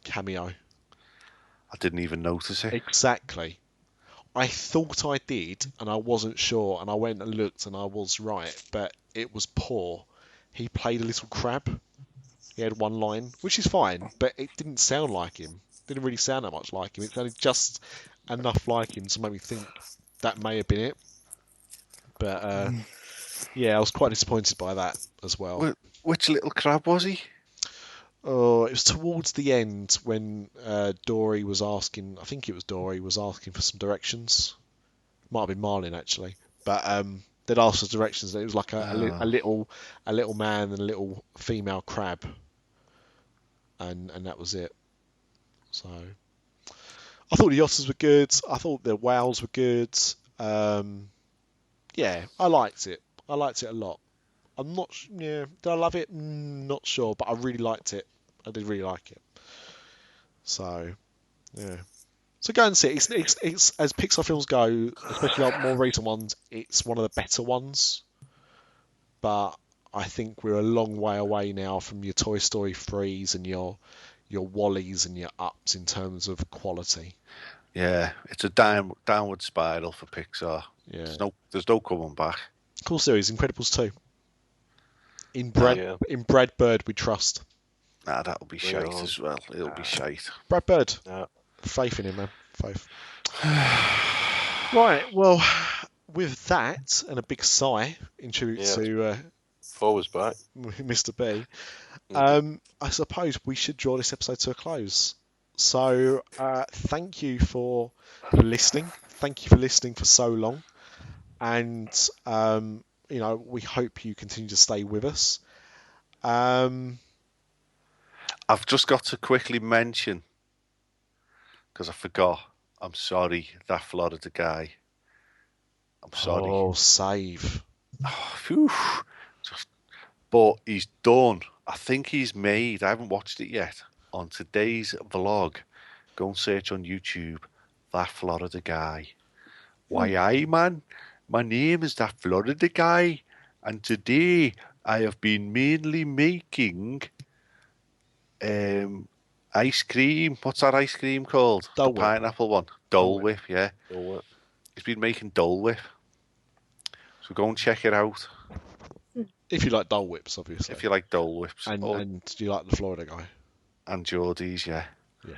cameo. I didn't even notice it. Exactly. I thought I did, and I wasn't sure, and I went and looked, and I was right, but it was poor. He played a little crab. He had one line, which is fine, but it didn't sound like him. It didn't really sound that much like him. It sounded just enough like him to make me think that may have been it. But yeah, I was quite disappointed by that as well. Which little crab was he? Oh, it was towards the end when Dory was asking. I think it was Dory was asking for some directions. Might have been Marlin actually, but they'd asked for directions. And it was like a little man and a little female crab, and that was it. So I thought the otters were good. I thought the whales were good. Yeah, I liked it. I liked it a lot. I'm not. Yeah, did I love it? Not sure, but I really liked it. I did really like it. So, yeah. So go and see it. It's as Pixar films go, especially like more recent ones. It's one of the better ones. But I think we're a long way away now from your Toy Story 3s and your Wallies and your Ups in terms of quality. Yeah, it's a downward spiral for Pixar. Yeah. There's no coming back. Cool series, Incredibles 2. In Brad Bird we trust. Nah, that'll be shite as well. It'll be shite. Brad Bird. Yeah. Faith in him, man. Faith. Right, well, with that and a big sigh in tribute to Paul was back. Mr. B, I suppose we should draw this episode to a close. So, thank you for listening. Thank you for listening for so long. And, we hope you continue to stay with us. I've just got to quickly mention, because I forgot, I'm sorry, that Florida guy. I'm sorry. Oh, save. Oh, phew. But he's done. I think he's made, I haven't watched it yet, on today's vlog. Go and search on YouTube, that Florida guy. Why, aye, man. My name is that Florida guy, and today I have been mainly making ice cream. What's that ice cream called? Dole the Whip. Pineapple one. Dole Whip, yeah. Dole Whip. He's been making Dole Whip. So go and check it out. If you like Dole Whips, obviously. If you like Dole Whips. And you like the Florida guy. And Geordies, yeah. Yeah.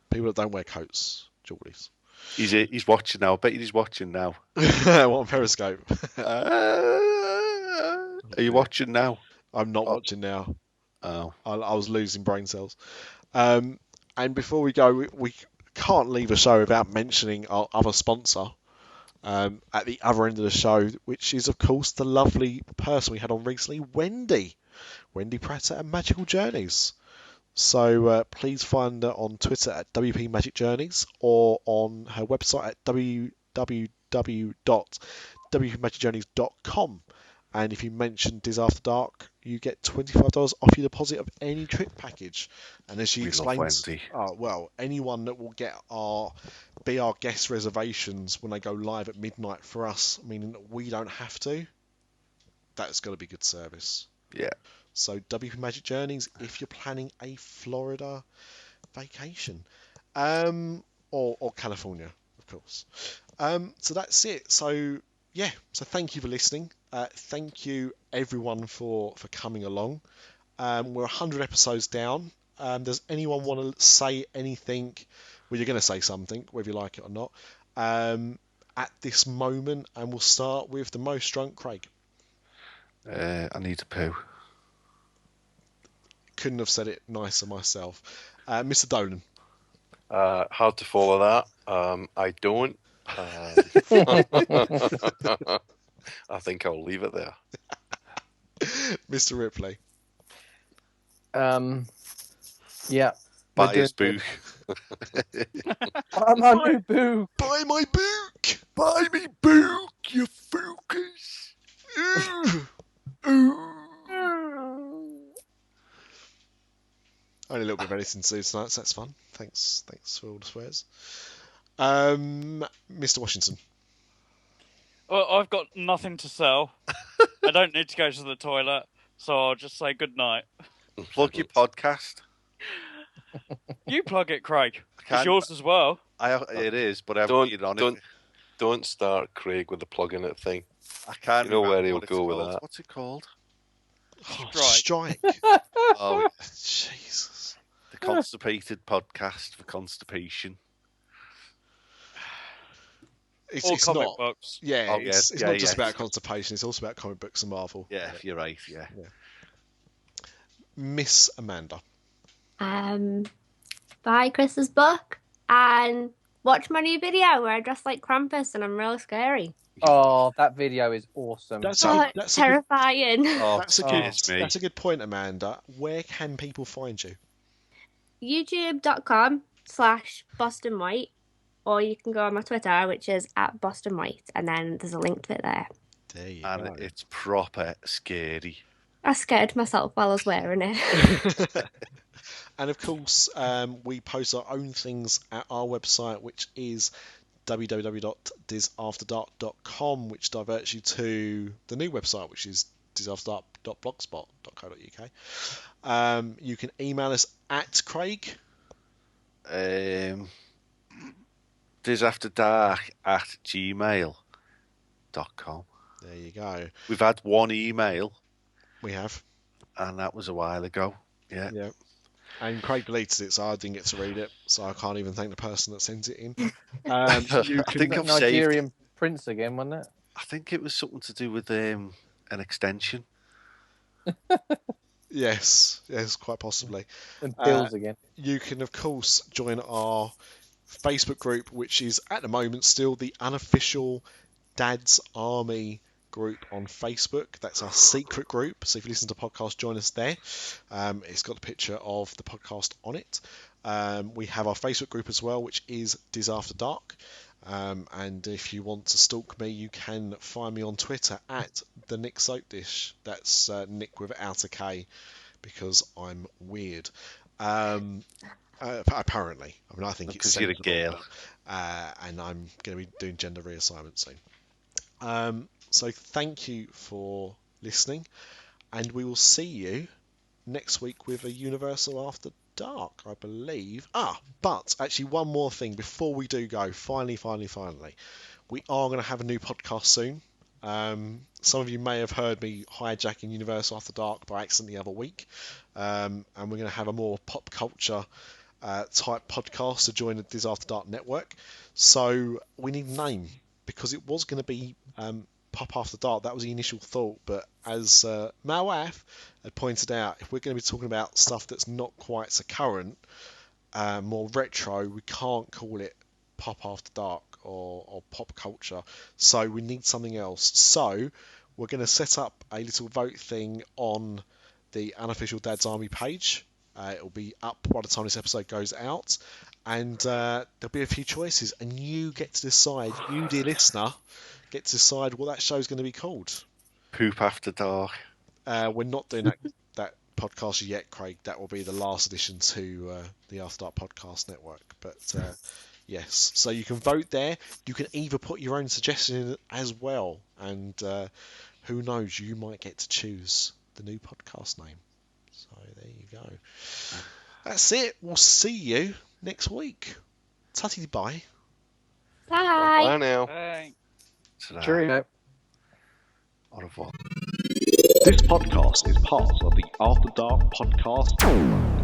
People that don't wear coats, Geordies. He's watching now. I bet he's watching now. What on Periscope? Are you watching now? I'm not watching now. Oh. I was losing brain cells. And before we go, we can't leave a show without mentioning our other sponsor at the other end of the show, which is, of course, the lovely person we had on recently, Wendy Pratt at Magical Journeys. So please find her on Twitter at WP Magic Journeys or on her website at www.wpmagicjourneys.com. And if you mention Dis After Dark, you get $25 off your deposit of any trip package. And as she explains, anyone that will be our guest reservations when they go live at midnight for us, meaning that we don't have to, that's got to be good service. Yeah. So WP Magic Journeys, if you're planning a Florida vacation, or California, of course. So that's it. So yeah. So thank you for listening. Thank you everyone for coming along. We're 100 episodes down. Does anyone want to say anything? Well, you're going to say something, whether you like it or not, at this moment, and we'll start with the most drunk Craig. I need to poo. Couldn't have said it nicer myself. Mr. Dolan. Hard to follow that. I don't. I think I'll leave it there. Mr. Ripley. Yeah. Buy his book. Buy my new book. Buy my book. Buy me book, you focus. Only a little bit of anything to do tonight, so that's fun. Thanks for all the swears. Mr. Washington. Well, I've got nothing to sell. I don't need to go to the toilet, so I'll just say good night. Plug your podcast. You plug it, Craig. It's yours as well. It is, but I haven't been on it. Don't start Craig with the plugging it thing. I can't. You know where he'll what go with called. that. What's it called? Strike. Oh, Jesus. the Constipated Podcast for Constipation. It's comic not. books. Yeah, Oh, it's yeah, not just yeah. about constipation. It's also about comic books and Marvel. Yeah, you're right. Yeah. Miss Amanda. Buy Chris's book and watch my new video where I dress like Krampus and I'm real scary. Oh, that video is awesome. That's Terrifying. That's a good point, Amanda. Where can people find you? YouTube.com/BostonWhite, or you can go on my Twitter, which is at BostonWhite, and then there's a link to it there. There you And go. it's proper scary. I scared myself while I was wearing it. And of course, we post our own things at our website, which is www.disafterdark.com, which diverts you to the new website, which is disafterdark.blogspot.co.uk. You can email us at Craig. disafterdark@gmail.com. There you go. We've had one email, We have. and that was a while ago. Yeah. Yeah. And Craig deleted it, so I didn't get to read it, so I can't even thank the person that sent it in. I think I've saved. Nigerian prince again, wasn't it? I think it was something to do with an extension. Yes, quite possibly. And bills again. You can, of course, join our Facebook group, which is at the moment still the unofficial Dad's Army group on Facebook. That's our secret group, so if you listen to podcasts, join us there. It's got the picture of the podcast on it. We have our Facebook group as well, which is Dis After Dark. And if you want to stalk me, you can find me on Twitter at the Nick Soap Dish. That's Nick without a K, because I'm weird. Apparently, I mean, I think it's because you're a girl, and I'm going to be doing gender reassignment soon. So thank you for listening, and we will see you next week with a Universal After Dark, I believe. But actually, one more thing before we do go. Finally, we are going to have a new podcast soon. Some of you may have heard me hijacking Universal After Dark by accident the other week, and we're going to have a more pop culture type podcast to join the Dis After Dark network. So we need a name, because it was going to be Pop After Dark. That was the initial thought, but as Malaf had pointed out, if we're going to be talking about stuff that's not quite so current, more retro, we can't call it Pop After Dark or pop culture. So we need something else. So we're going to set up a little vote thing on the unofficial Dad's Army page. It'll be up by the time this episode goes out, and there'll be a few choices, and you get to decide, you dear listener, get to decide what that show's going to be called. Poop After Dark. We're not doing that podcast yet, Craig. That will be the last addition to the After Dark Podcast Network. But yes, so you can vote there. You can either put your own suggestion in as well, and who knows, you might get to choose the new podcast name. So there you go. That's it. We'll see you next week. Tutty bye. Bye. Bye now. Cheerio. Au revoir. This podcast is part of the After Dark Podcast Network.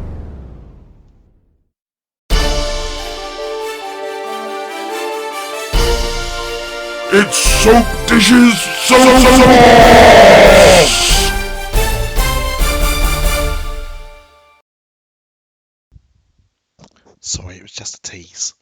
It's soap dishes, sauce! Sorry, it was just a tease.